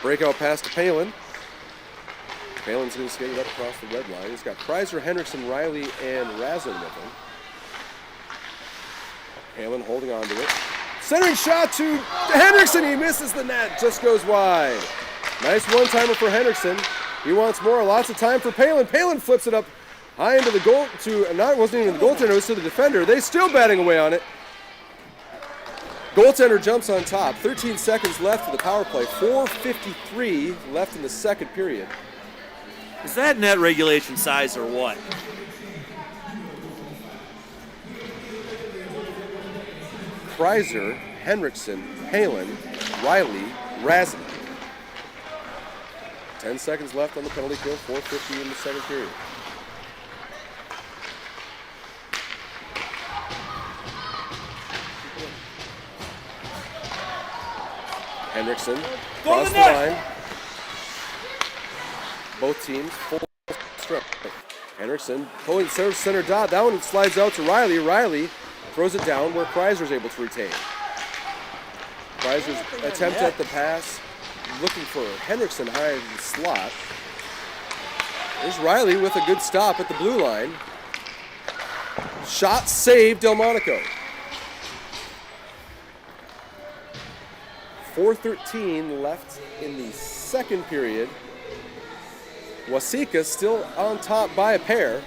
Breakout pass to Palin. Palin's going to skate it up across the red line. He's got Kreiser, Henriksen, Riley, and Razin with him. Palin holding on to it. Centering shot to Henriksen. He misses the net. Just goes wide. Nice one-timer for Henriksen. He wants more. Lots of time for Palin. Palin flips it up high into the goal it wasn't even the goaltender, it was to the defender. They still batting away on it. Goaltender jumps on top. 13 seconds left of the power play. 4:53 left in the second period. Is that net regulation size or what? Kreiser, Henriksen, Palin, Riley, Razin. 10 seconds left on the penalty kill. 4:50 in the second period. Henriksen across the line. Both teams full strip. Henriksen pulling center dot. That one slides out to Riley. Riley throws it down where Kreiser's able to retain. Kreiser's attempt at the pass, looking for Henriksen high in the slot. There's Riley with a good stop at the blue line. Shot saved Delmonico. 4:13 left in the second period. Waseca still on top by a pair.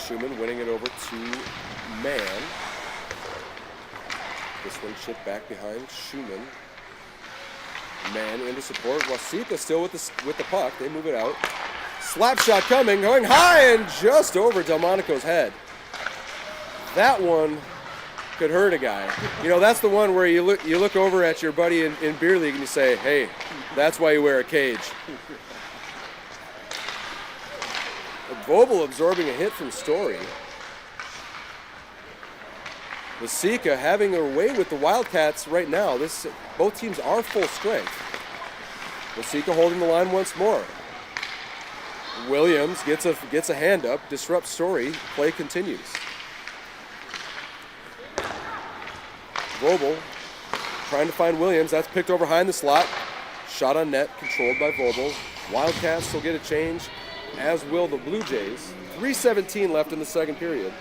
Schumann winning it over to Mann. This one chipped back behind Schumann. Mann into support. Waseca still with the puck. They move it out. Slap shot coming, going high and just over Delmonico's head. That one could hurt a guy. You know, that's the one where you look over at your buddy in beer league and you say, hey, that's why you wear a cage. Vobel absorbing a hit from Story. Waseca having their way with the Wildcats right now. Both teams are full strength. Waseca holding the line once more. Williams gets a hand up, disrupts Story. Play continues. Vobel trying to find Williams. That's picked over behind the slot. Shot on net, controlled by Vobel. Wildcats will get a change, as will the Blue Jays. 3:17 left in the second period.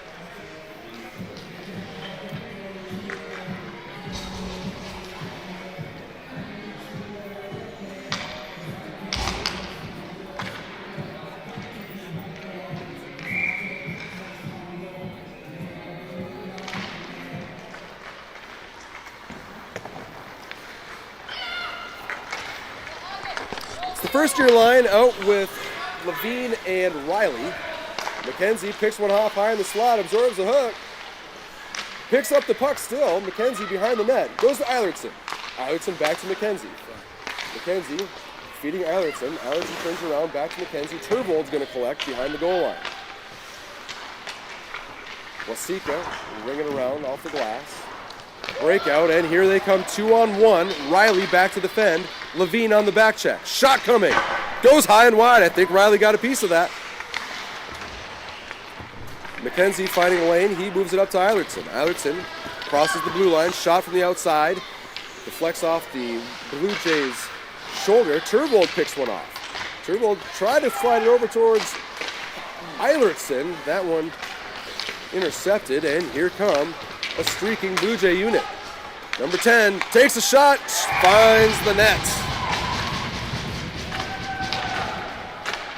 first-year line out with Levine and Riley. McKenzie picks one off high in the slot, absorbs the hook. Picks up the puck still. McKenzie behind the net. Goes to Eilertson. Eilertson back to McKenzie. McKenzie feeding Eilertson. Eilertson turns around back to McKenzie. Turvold's going to collect behind the goal line. Waseca ringing around off the glass. Breakout, and here they come 2-on-1. Riley back to defend. Levine on the back check. Shot coming. Goes high and wide. I think Riley got a piece of that. McKenzie finding a lane. He moves it up to Eilertson. Eilertson crosses the blue line. Shot from the outside. Deflects off the Blue Jays' shoulder. Turvold picks one off. Turvold tried to slide it over towards Eilertson. That one intercepted, and here come a streaking Blue Jay unit. Number 10 takes a shot, finds the net.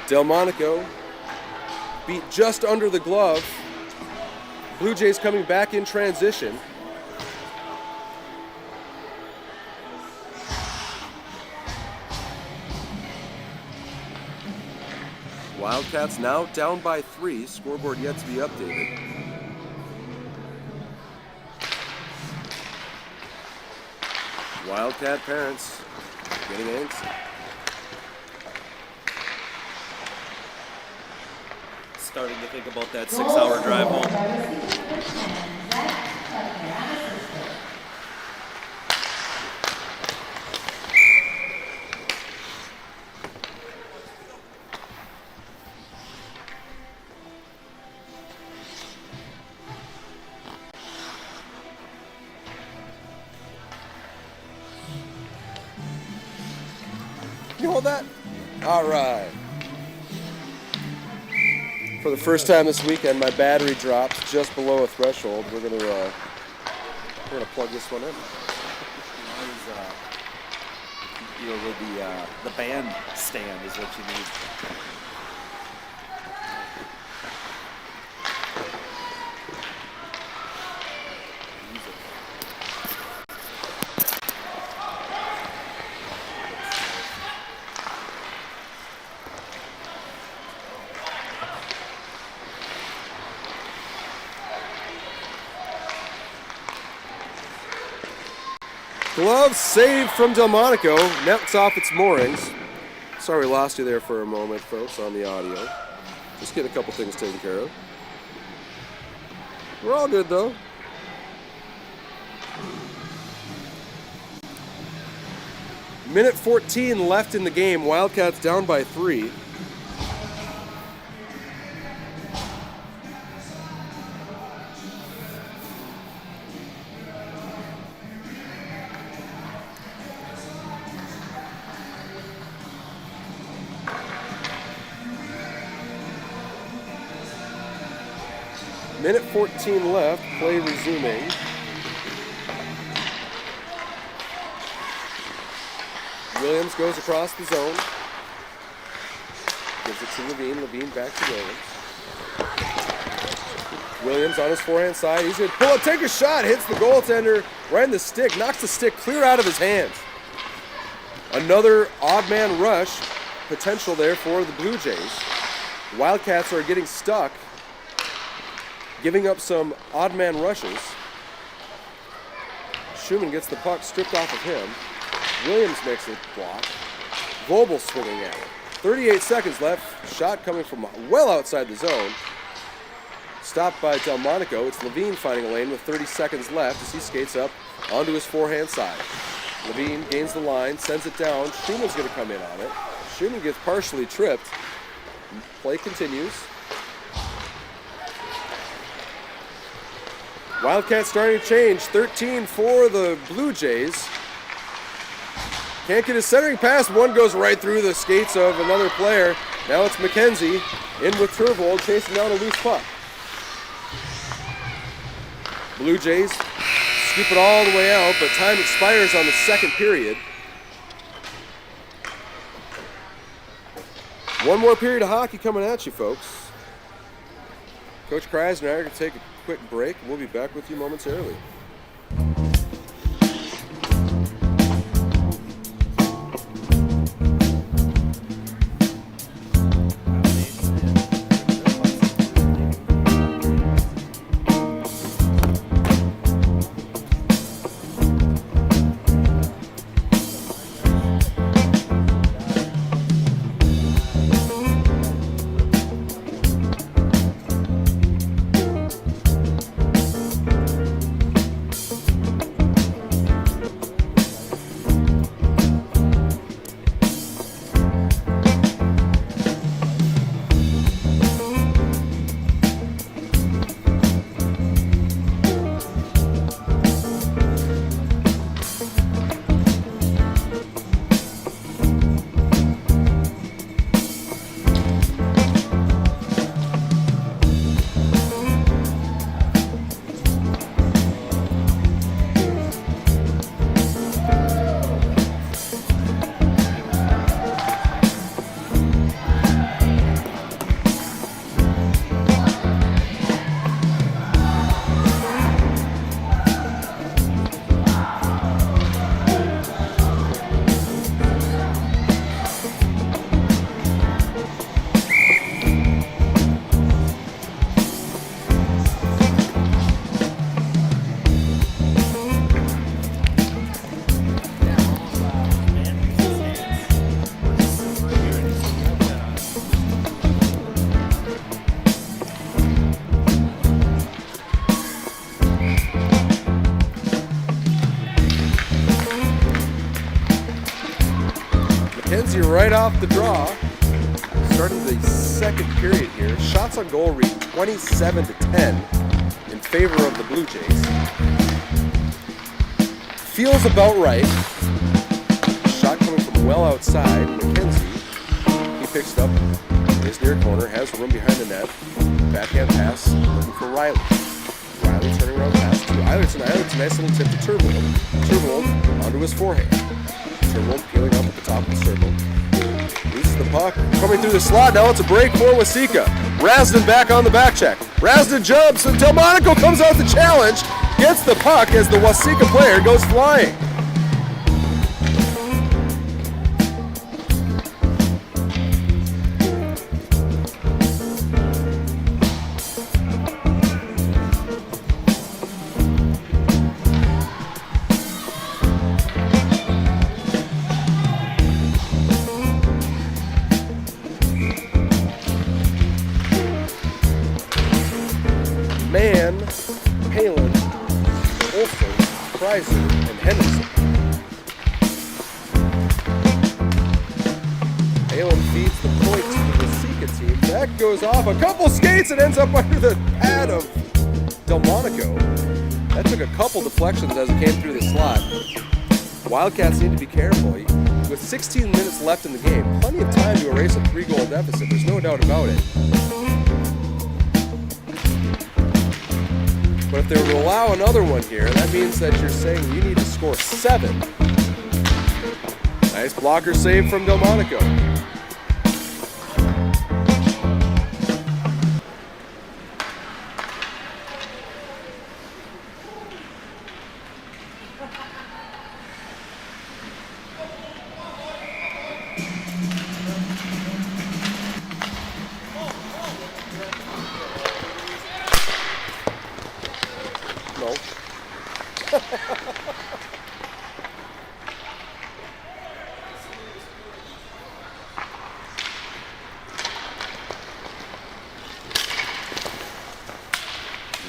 Delmonico beat just under the glove. Blue Jays coming back in transition. Wildcats now down by 3. Scoreboard yet to be updated. Wildcat parents getting antsy. Starting to think about that 6-hour drive home. You hold that? All right. For the first time this weekend, my battery dropped just below a threshold. We're gonna plug this one in. You know, the band stand is what you need. Glove saved from Delmonico. Net's off its moorings. Sorry we lost you there for a moment, folks, on the audio. Just getting a couple things taken care of. We're all good, though. Minute 14 left in the game. Wildcats down by 3. Minute 14 left, play resuming. Williams goes across the zone. Gives it to Levine. Levine back to Williams. Williams on his forehand side. He's going to pull up, take a shot. Hits the goaltender right in the stick. Knocks the stick clear out of his hands. Another odd man rush potential there for the Blue Jays. Wildcats are getting stuck, giving up some odd man rushes. Schumann gets the puck stripped off of him. Williams makes it block. Vogel swinging at it. 38 seconds left. Shot coming from well outside the zone. Stopped by Delmonico. It's Levine finding a lane with 30 seconds left as he skates up onto his forehand side. Levine gains the line, sends it down. Schumann's going to come in on it. Schumann gets partially tripped. Play continues. Wildcats starting to change. 13 for the Blue Jays. Can't get his centering pass. One goes right through the skates of another player. Now it's McKenzie in with Turvold chasing down a loose puck. Blue Jays scoop it all the way out, but time expires on the second period. One more period of hockey coming at you, folks. Coach Kreisner and I are going to take a quick break, and we'll be back with you momentarily. McKenzie right off the draw. Starting the second period here. Shots on goal read 27-10 in favor of the Blue Jays. Feels about right. Shot coming from well outside. McKenzie, he picks it up in his near corner, has room behind the net. Backhand pass, looking for Riley. Riley turning around pass to Eilertson. Eilertson, nice little tip to Turvold. Turvold onto his forehand. Turvold peeling up at the top of the circle. Loses the puck, coming through the slot. Now it's a break for Waseca. Rasden back on the back check. Rasden jumps, and Delmonico comes out the challenge. Gets the puck as the Waseca player goes flying. Mann, Palin, Olson, Kreiser, and Henderson. Palin feeds the point to the Waseca team. That goes off a couple skates and ends up under the pad of Delmonico. That took a couple deflections as it came through the slot. Wildcats need to be careful. With 16 minutes left in the game, plenty of time to erase a 3-goal deficit. There's no doubt about it. But if they were to allow another one here, that means that you're saying you need to score 7. Nice blocker save from Delmonico. No.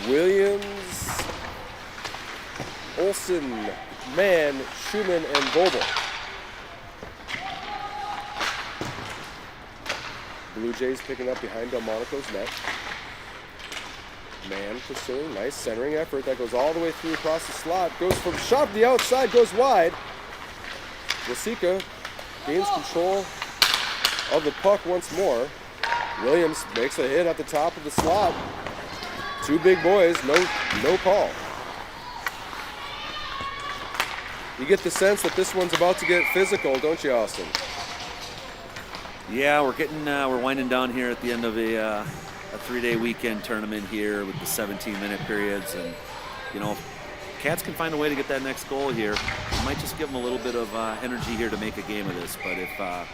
Williams, Olsen, Mann, Schumann, and Vogel. Blue Jays picking up behind Delmonico's net. Mann pursuing, nice centering effort that goes all the way through across the slot. Goes from shot to the outside, goes wide. Waseca gains control of the puck once more. Williams makes a hit at the top of the slot. Two big boys, no call. You get the sense that this one's about to get physical, don't you, Austin? Yeah, we're winding down here at the end of a 3-day weekend tournament here with the 17-minute periods, and you know, if Cats can find a way to get that next goal here, it might just give them a little bit of energy here to make a game of this. But if the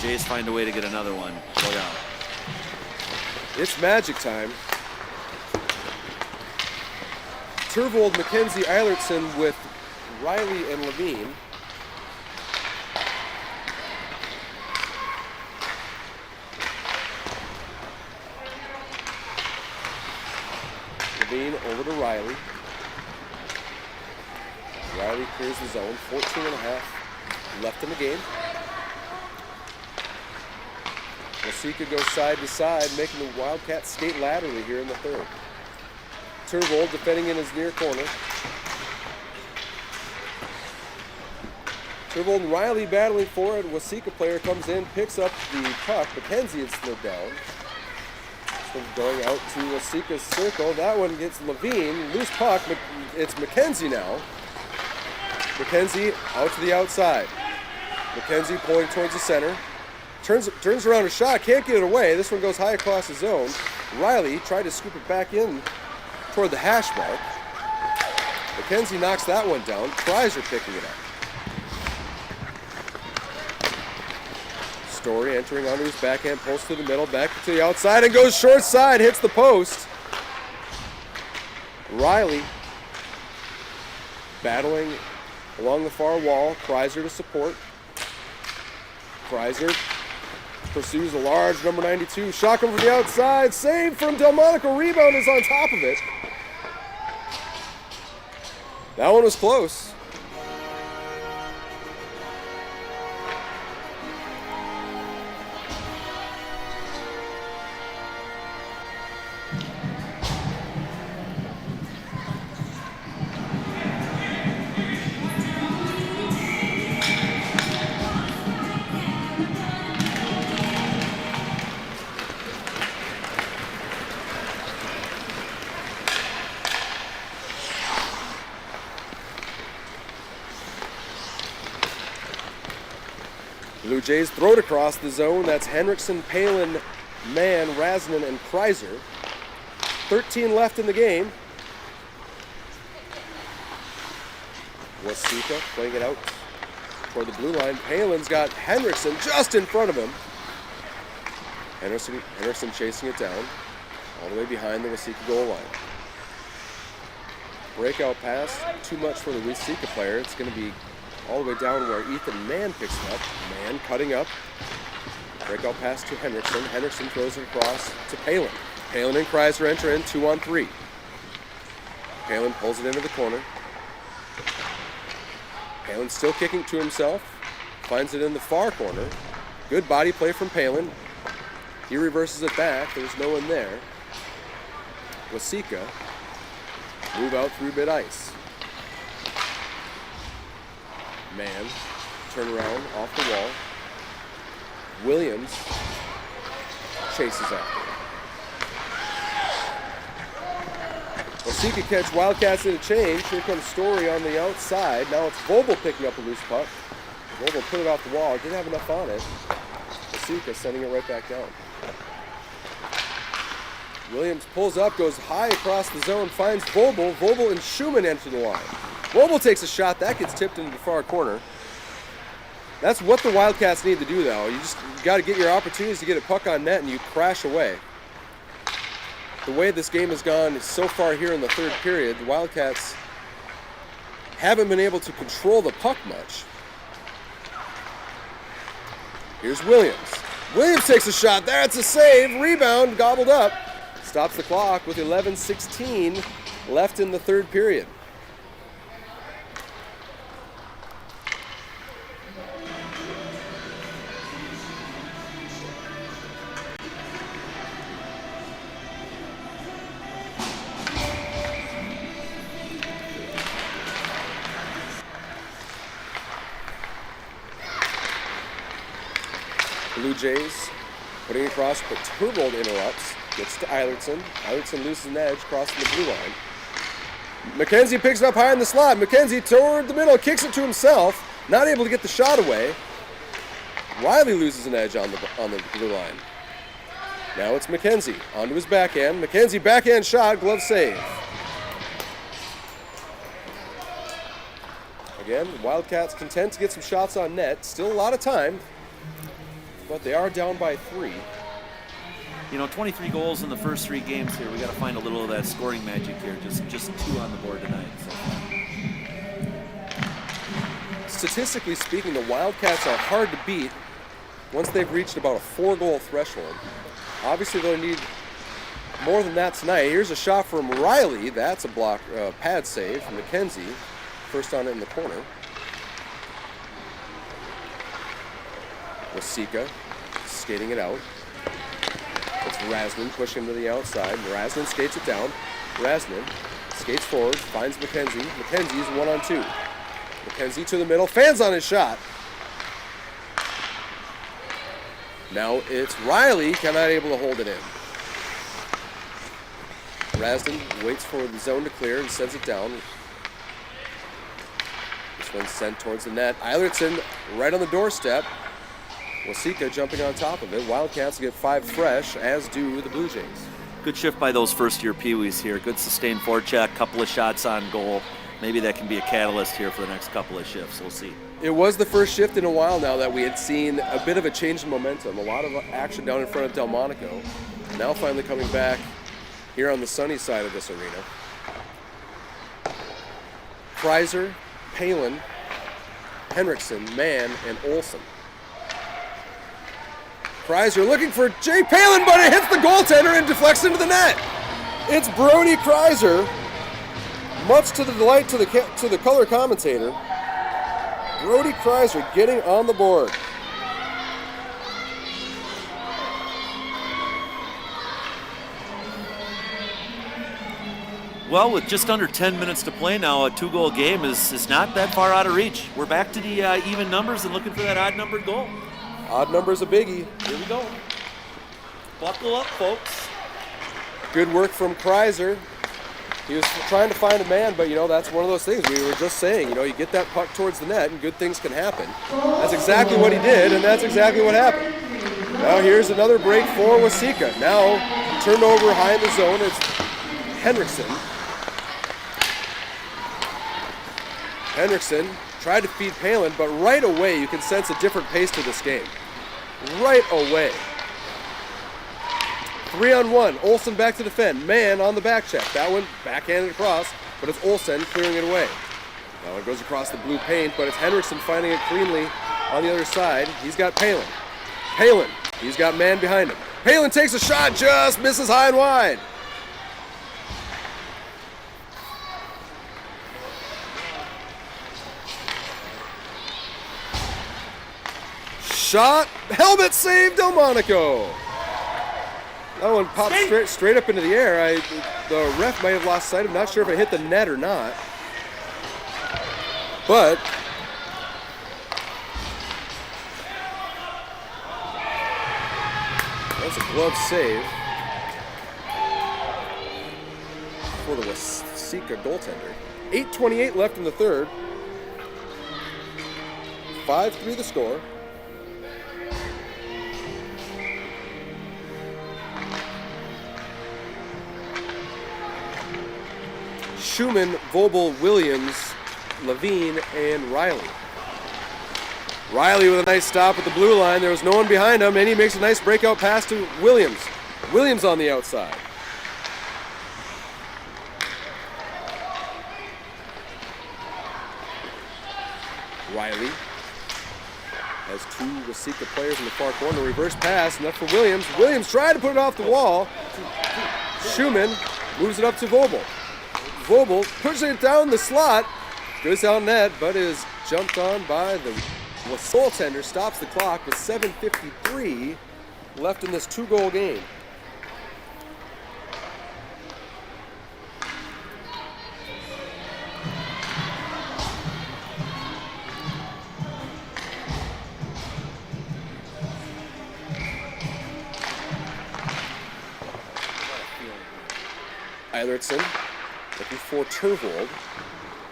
Jays find a way to get another one, look out. It's magic time. Turvold, McKenzie, Eilertson with Riley and Levine. Levine over to Riley. Riley clears the zone. 14.5 left in the game. Waseca goes side to side, making the Wildcats skate laterally here in the third. Turvold defending in his near corner. Turvold and Riley battling for it. Waseca player comes in, picks up the puck. McKenzie had slid down. So going out to Waseca's circle. That one gets Levine. Loose puck. It's McKenzie now. McKenzie out to the outside. McKenzie pulling towards the center. Turns around a shot. Can't get it away. This one goes high across the zone. Riley tried to scoop it back in toward the hash mark. McKenzie knocks that one down. Kreiser picking it up. Story entering onto his backhand, pulls to the middle, back to the outside, and goes short side, hits the post. Riley battling along the far wall. Kreiser to support. Kreiser pursues a large number 92. Shot coming from the outside. Save from Delmonico. Rebound is on top of it. That one was close. Blue Jays throw it across the zone. That's Henriksen, Palin, Mann, Rasnin, and Kreiser. 13 left in the game. Waseca playing it out toward the blue line. Palin's got Henriksen just in front of him. Henriksen chasing it down all the way behind the Waseca goal line. Breakout pass, too much for the Waseca player. It's going to be all the way down where Ethan Mann picks it up. Mann cutting up. Breakout pass to Henriksen. Henriksen throws it across to Palin. Palin and Kreiser enter in 2-on-3. Palin pulls it into the corner. Palin still kicking to himself. Finds it in the far corner. Good body play from Palin. He reverses it back. There's no one there. Waseca move out through mid-ice. Mann, turn around off the wall. Williams chases after. Waseca catch Wildcats in a change. Here comes Story on the outside. Now it's Vogel picking up a loose puck. Vogel put it off the wall. Didn't have enough on it. Waseca sending it right back down. Williams pulls up, goes high across the zone, finds Vogel. Vogel and Schumann enter the line. Vogel takes a shot. That gets tipped into the far corner. That's what the Wildcats need to do, though. You got to get your opportunities to get a puck on net, and you crash away. The way this game has gone so far here in the third period, the Wildcats haven't been able to control the puck much. Here's Williams. Williams takes a shot. That's a save. Rebound, gobbled up. Stops the clock with 11:16 left in the third period. Blue Jays putting it across, but Turbold interrupts. Gets to Eilertson. Eilertson loses an edge crossing the blue line. McKenzie picks it up high in the slot. McKenzie toward the middle, kicks it to himself. Not able to get the shot away. Riley loses an edge on the blue line. Now it's McKenzie onto his backhand. McKenzie backhand shot, glove save. Again, the Wildcats content to get some shots on net. Still a lot of time, but they are down by 3. You know, 23 goals in the first 3 games here. We got to find a little of that scoring magic here. Just 2 on the board tonight. So. Statistically speaking, the Wildcats are hard to beat once they've reached about a 4-goal threshold. Obviously, they'll need more than that tonight. Here's a shot from Riley. That's a block, pad save from McKenzie. First on it in the corner. Waseca skating it out. It's Rasnin pushing to the outside. Rasnin skates it down. Rasnin skates forward, finds McKenzie. McKenzie's 1-on-2. McKenzie to the middle, fans on his shot. Now it's Riley, not able to hold it in. Rasnin waits for the zone to clear and sends it down. This one's sent towards the net. Eilertson right on the doorstep. Waseca jumping on top of it. Wildcats get 5 fresh, as do the Blue Jays. Good shift by those first-year Pee-wees here. Good sustained forecheck, couple of shots on goal. Maybe that can be a catalyst here for the next couple of shifts. We'll see. It was the first shift in a while now that we had seen a bit of a change in momentum. A lot of action down in front of Delmonico. Now finally coming back here on the sunny side of this arena. Kreiser, Palin, Henriksen, Mann, and Olsen. Kreiser looking for Jay Palin, but it hits the goaltender and deflects into the net. It's Brody Kreiser, much to the delight to the color commentator. Brody Kreiser getting on the board. Well, with just under 10 minutes to play now, a 2-goal game is not that far out of reach. We're back to the even numbers and looking for that odd-numbered goal. Odd number's a biggie. Here we go. Buckle up, folks. Good work from Kreiser. He was trying to find a man, but, that's one of those things. We were just saying, you get that puck towards the net and good things can happen. That's exactly what he did, and that's exactly what happened. Now here's another break for Waseca. Now turned over high in the zone. It's Henriksen. Henriksen tried to feed Palin, but right away you can sense a different pace to this game. Right away. 3-on-1. Olsen back to defend. Man on the back check. That one backhanded across, but it's Olsen clearing it away. That one goes across the blue paint, but it's Henriksen finding it cleanly on the other side. He's got Palin. Palin. He's got man behind him. Palin takes a shot, just misses high and wide. Shot, helmet save, Delmonico. That one popped straight up into the air. The ref might have lost sight. I'm not sure if it hit the net or not. But that's a glove save for the Waseca goaltender. 8:28 left in the third. 5-3 the score. Schumann, Vobel, Williams, Levine, and Riley. Riley with a nice stop at the blue line. There was no one behind him, and he makes a nice breakout pass to Williams. Williams on the outside. Riley has two Waseca players in the far corner. Reverse pass, enough for Williams. Williams tried to put it off the wall. Schumann moves it up to Vobel. Vobel pushes it down the slot. Goes down net, but is jumped on by the goaltender. Stops the clock with 7:53 left in this 2-goal game. Eilertson looking for Turvold.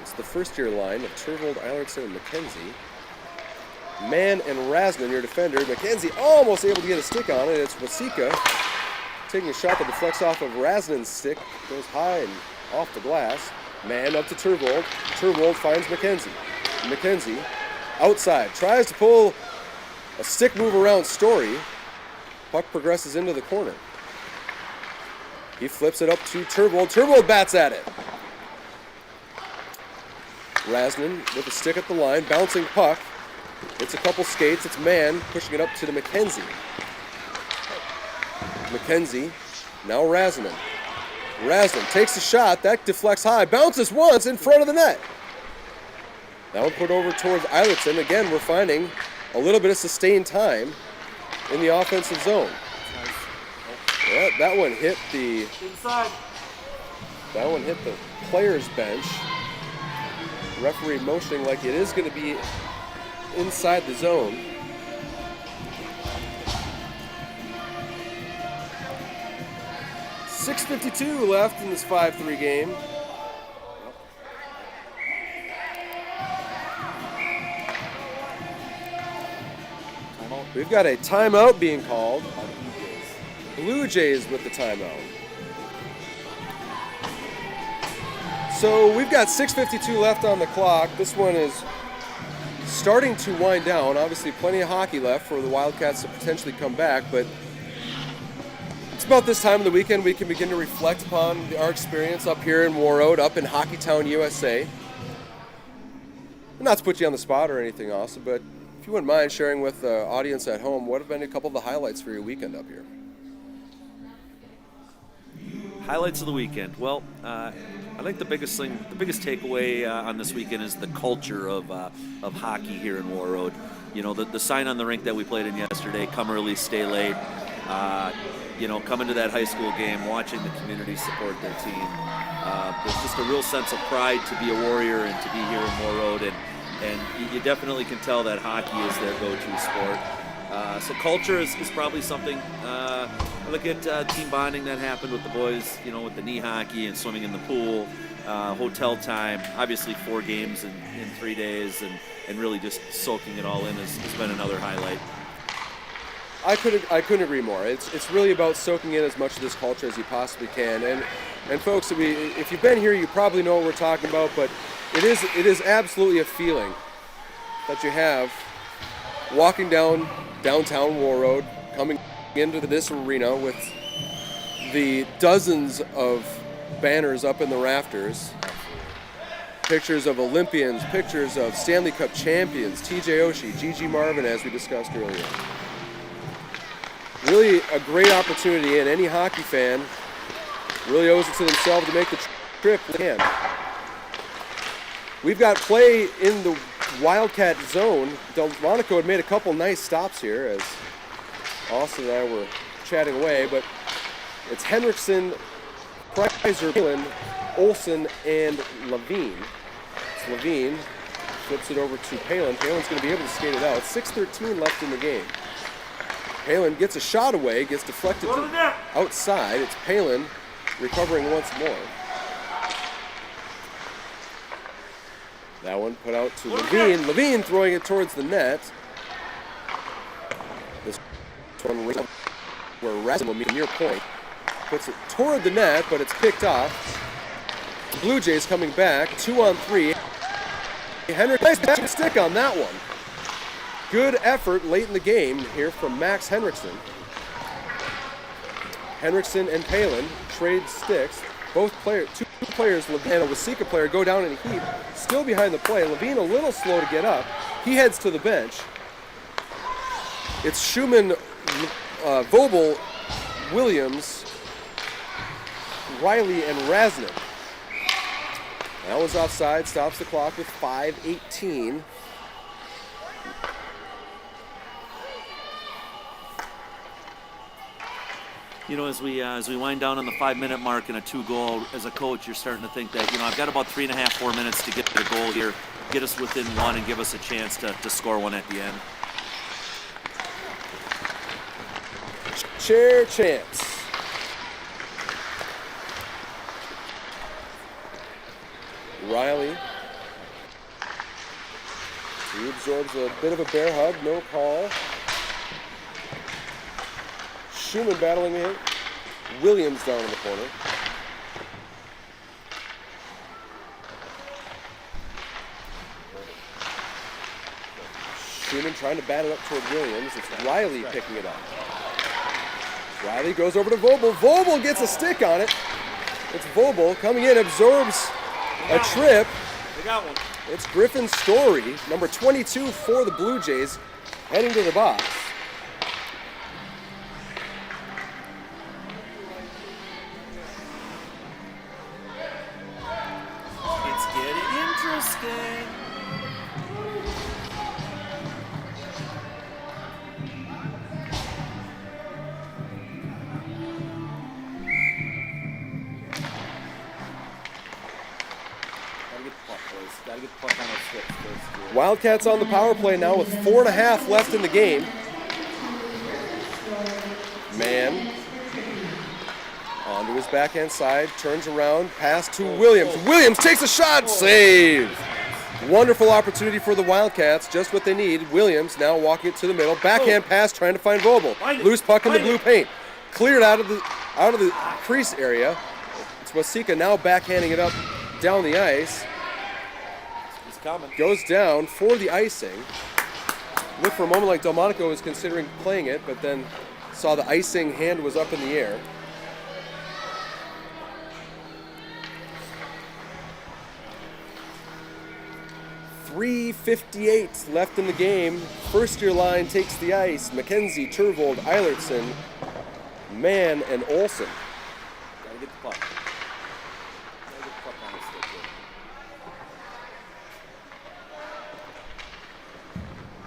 It's the first-year line of Turvold, Eilertson, and McKenzie. Mann and Rasnan, your defender. McKenzie almost able to get a stick on it. It's Waseca taking a shot that deflects off of Rasnan's stick. Goes high and off the glass. Mann up to Turvold. Turvold finds McKenzie. McKenzie outside. Tries to pull a stick move around Story. Puck progresses into the corner. He flips it up to Turvold. Turvold bats at it. Rasnan with a stick at the line, bouncing puck. It's a couple skates. It's Mann pushing it up to the McKenzie. McKenzie, now Rasnan. Rasnan takes a shot. That deflects high. Bounces once in front of the net. That one put over towards Eilertson. Again, we're finding a little bit of sustained time in the offensive zone. Yeah, that one hit the Inside. That one hit the players' bench. Referee motioning like it is going to be inside the zone. .6:52 left in this 5-3 game. We've got a timeout being called. Blue Jays with the timeout. So we've got 6:52 left on the clock. This one is starting to wind down. Obviously plenty of hockey left for the Wildcats to potentially come back, but it's about this time of the weekend we can begin to reflect upon our experience up here in Warroad, up in Hockeytown, USA. Not to put you on the spot or anything, Austin, but if you wouldn't mind sharing with the audience at home, what have been a couple of the highlights for your weekend up here? Highlights of the weekend. Well, I think the biggest takeaway on this weekend is the culture of hockey here in Warroad. You know, the sign on the rink that we played in yesterday, come early, stay late. Coming to that high school game, watching the community support their team. There's just a real sense of pride to be a Warrior and to be here in Warroad, and you definitely can tell that hockey is their go-to sport. So culture is probably something I look at team bonding that happened with the boys, you know, with the knee hockey and swimming in the pool, hotel time, obviously 4 games in 3 days, and really just soaking it all in has been another highlight. I couldn't agree more. It's really about soaking in as much of this culture as you possibly can. And folks, if you've been here, you probably know what we're talking about. But it is absolutely a feeling that you have walking down downtown Warroad, coming into this arena with the dozens of banners up in the rafters. Pictures of Olympians, pictures of Stanley Cup champions, TJ Oshie, Gigi Marvin, as we discussed earlier. Really a great opportunity, and any hockey fan really owes it to themselves to make the trip they can. We've got play in the Wildcat zone. Delmonico had made a couple nice stops here as Austin and I were chatting away, but it's Henriksen, Kreiser, Palin, Olsen, and Levine. It's Levine, flips it over to Palin. Palin's going to be able to skate it out. 6:13 left in the game. Palin gets a shot away, gets deflected to outside. It's Palin recovering once more. That one put out to Levine. Levine throwing it towards the net. This one where Rasmus will meet near point. Puts it toward the net, but it's picked off. The Blue Jays coming back, 2-on-3. Henrik nice stick on that one. Good effort late in the game here from Max Henriksen. Henriksen and Palin trade sticks. Two players, Levine and a Waseca player, go down in a heap. Still behind the play. Levine a little slow to get up. He heads to the bench. It's Schumann, Vobel, Williams, Riley, and Rasnick. That was offside. Stops the clock with 5:18. You know, as we wind down on the 5-minute mark and a 2-goal, as a coach, you're starting to think that, you know, I've got about 3.5, 4 minutes to get to the goal here, get us within 1 and give us a chance to score one at the end. Chair chance. Riley. He absorbs a bit of a bear hug, no call. Schumann battling it. Williams down in the corner. Schumann trying to bat it up toward Williams. It's Riley picking it up. Riley goes over to Vobel. Vobel gets a stick on it. It's Vobel coming in, absorbs a trip. They got one. It's Griffin Story, number 22 for the Blue Jays, heading to the box. It's getting interesting. Gotta get the puck on our sticks first. Wildcats on the power play now with 4.5 left in the game. Man onto his backhand side, turns around, pass to Williams. Williams takes a shot, save! Wonderful opportunity for the Wildcats, just what they need. Williams now walking it to the middle, backhand pass, trying to find Vobel. Loose puck in the blue paint, cleared out of the crease area. It's Waseca now backhanding it up down the ice. Coming. Goes down for the icing. Looked for a moment like Delmonico was considering playing it, but then saw the icing hand was up in the air. .358 left in the game. First year line takes the ice. McKenzie, Turvold, Eilertson, Mann, and Olsen. Gotta get the puck. Gotta get the puck on the stick here.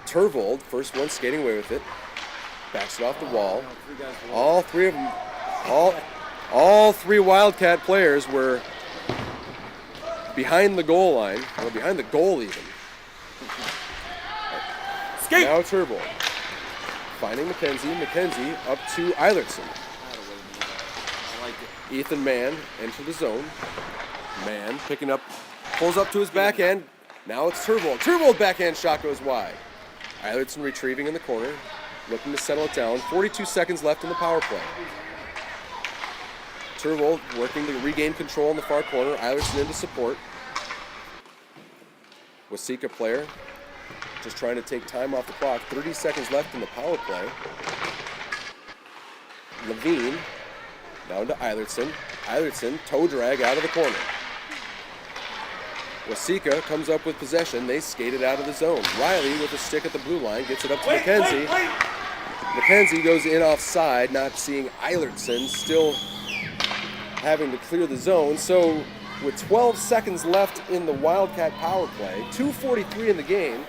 Turvold, first one skating away with it. Backs it off the wall. All three of them, all three Wildcat players were behind the goal line, or behind the goal even. Skate! Now Turvold. Finding McKenzie. McKenzie up to Eilertson. like it. Ethan Mann enter the zone. Mann picking up, pulls up to his backhand. Now it's Turvold. Turvold backhand shot goes wide. Eilertson retrieving in the corner, looking to settle it down. 42 seconds left in the power play. Turvold working to regain control in the far corner. Eilertson in to support. Waseca player just trying to take time off the clock. 30 seconds left in the power play. Levine down to Eilertson. Eilertson toe drag out of the corner. Waseca comes up with possession. They skate it out of the zone. Riley with a stick at the blue line gets it up to McKenzie. McKenzie goes in offside, not seeing Eilertson, still having to clear the zone. So with 12 seconds left in the Wildcat power play, 2:43 in the game,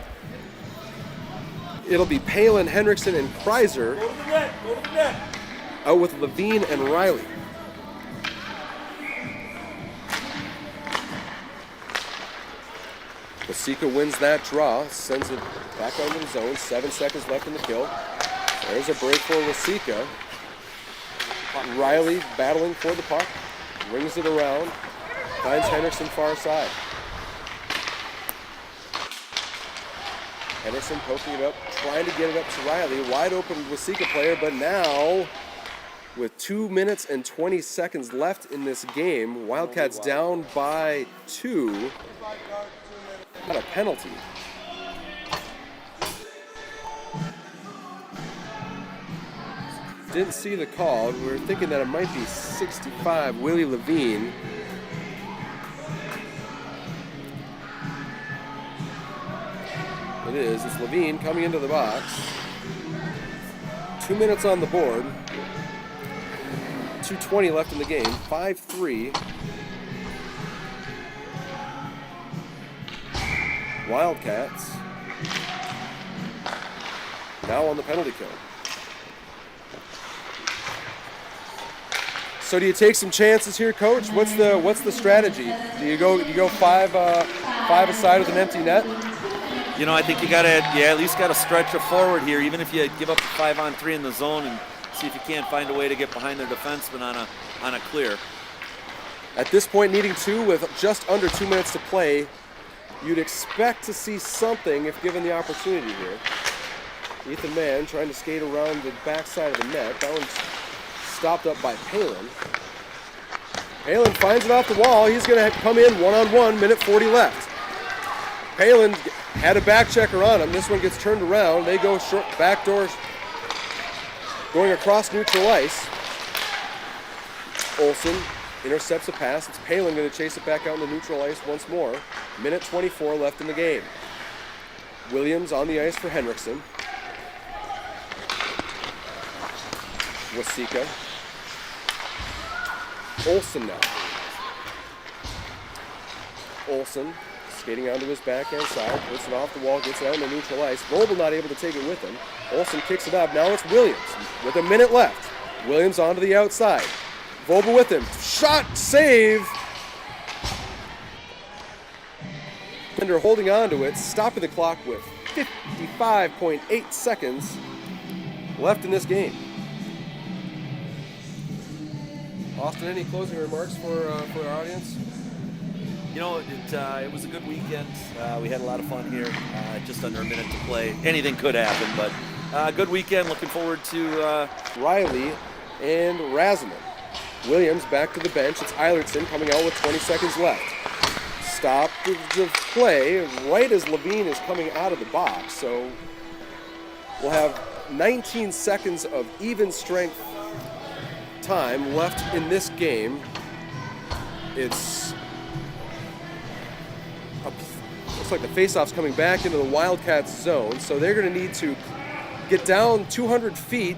it'll be Palin, Henriksen, and Kreiser Go to the net. Go to the net. out with Levine and Riley. Waseca wins that draw, sends it back onto the zone. 7 seconds left in the kill. There's a break for Waseca. Riley battling for the puck, rings it around, finds Henriksen far side. Henriksen poking it up, trying to get it up to Riley. Wide open Waseca player, but now with 2 minutes and 20 seconds left in this game, Wildcats down by 2. Not a penalty. Didn't see the call. We were thinking that it might be 65, Willie Levine. It is. It's Levine coming into the box. 2 minutes on the board. 2:20 left in the game. 5-3. Wildcats now on the penalty kill. So do you take some chances here, Coach? What's the strategy? Do you go five aside with an empty net? You know, I think you at least gotta stretch it forward here, even if you give up the 5-on-3 in the zone, and see if you can't find a way to get behind their defenseman on a clear. At this point, needing 2 with just under 2 minutes to play, you'd expect to see something if given the opportunity here. Ethan Mann trying to skate around the backside of the net. That one's stopped up by Palin. Palin finds it off the wall. He's going to come in one-on-one, minute 40 left. Palin had a back checker on him. This one gets turned around. They go short back doors, going across neutral ice. Olsen intercepts a pass. It's Palin going to chase it back out into neutral ice once more. Minute 24 left in the game. Williams on the ice for Henriksen. Waseca. Olsen now. Olsen skating onto his backhand side, puts it off the wall, gets it out into neutral ice. Vogel not able to take it with him. Olsen kicks it up. Now it's Williams with a minute left. Williams onto the outside. Vogel with him. Shot, save. Defender holding on to it, stopping the clock with 55.8 seconds left in this game. Austin, any closing remarks for our audience? You know, it was a good weekend. We had a lot of fun here. Just under a minute to play. Anything could happen, but good weekend. Looking forward to Riley and Razaman. Williams back to the bench. It's Eilertson coming out with 20 seconds left. Stop the play right as Levine is coming out of the box. So we'll have 19 seconds of even strength time left in this game. Looks like the faceoff's coming back into the Wildcats zone, so they're going to need to get down 200 feet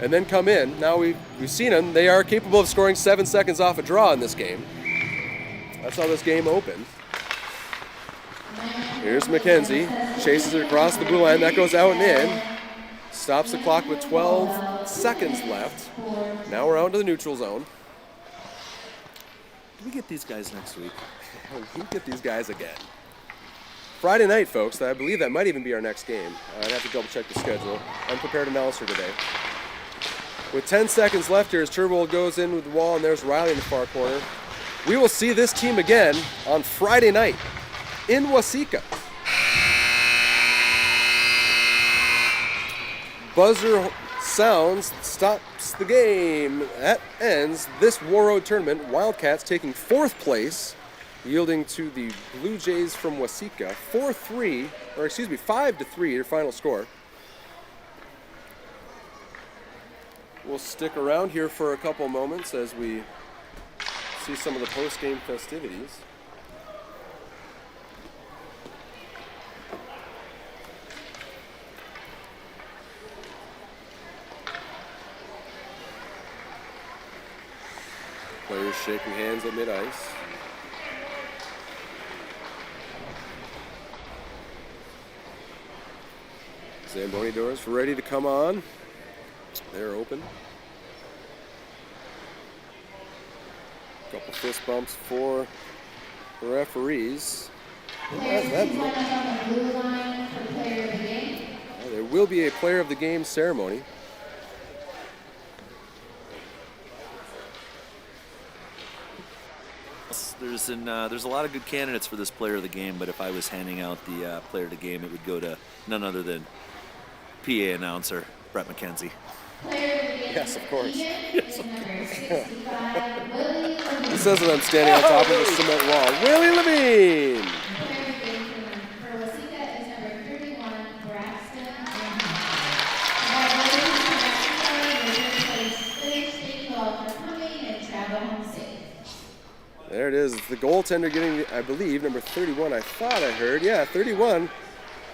and then come in. Now we've seen them. They are capable of scoring 7 seconds off a draw in this game. That's how this game opened. Here's McKenzie. Chases it across the blue line. That goes out and in. Stops the clock with 12 seconds left. Now we're out into the neutral zone. Do we get these guys next week? We get these guys again. Friday night, folks. I believe that might even be our next game. I'd have to double check the schedule. Unprepared announcer today. With 10 seconds left here as Turbo goes in with the wall, and there's Riley in the far corner. We will see this team again on Friday night in Waseca. Buzzer sounds, stops the game. That ends this Warroad tournament. Wildcats taking 4th place, yielding to the Blue Jays from Waseca. 5-3, your final score. We'll stick around here for a couple moments as we see some of the post-game festivities. Players shaking hands at mid-ice. Zamboni doors ready to come on. They're open. Couple fist bumps for the referees. There will be a player of the game ceremony. There's a lot of good candidates for this player of the game, but if I was handing out the player of the game, it would go to none other than PA announcer Brett McKenzie. Yes, of course. He says that I'm standing on top of a cement wall. Willie Levine! There it is. It's the goaltender getting, I believe, number 31. I thought I heard. Yeah, 31.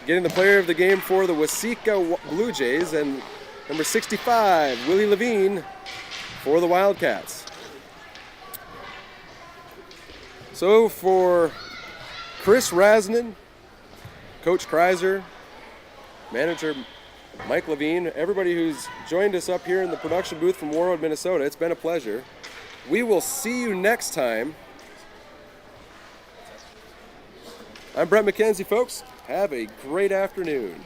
Getting the player of the game for the Waseca Blue Jays. And number 65, Willie Levine for the Wildcats. So for Chris Rasnan, Coach Kreiser, manager Mike Levine, everybody who's joined us up here in the production booth from Warroad, Minnesota, it's been a pleasure. We will see you next time. I'm Brett McKenzie, folks. Have a great afternoon.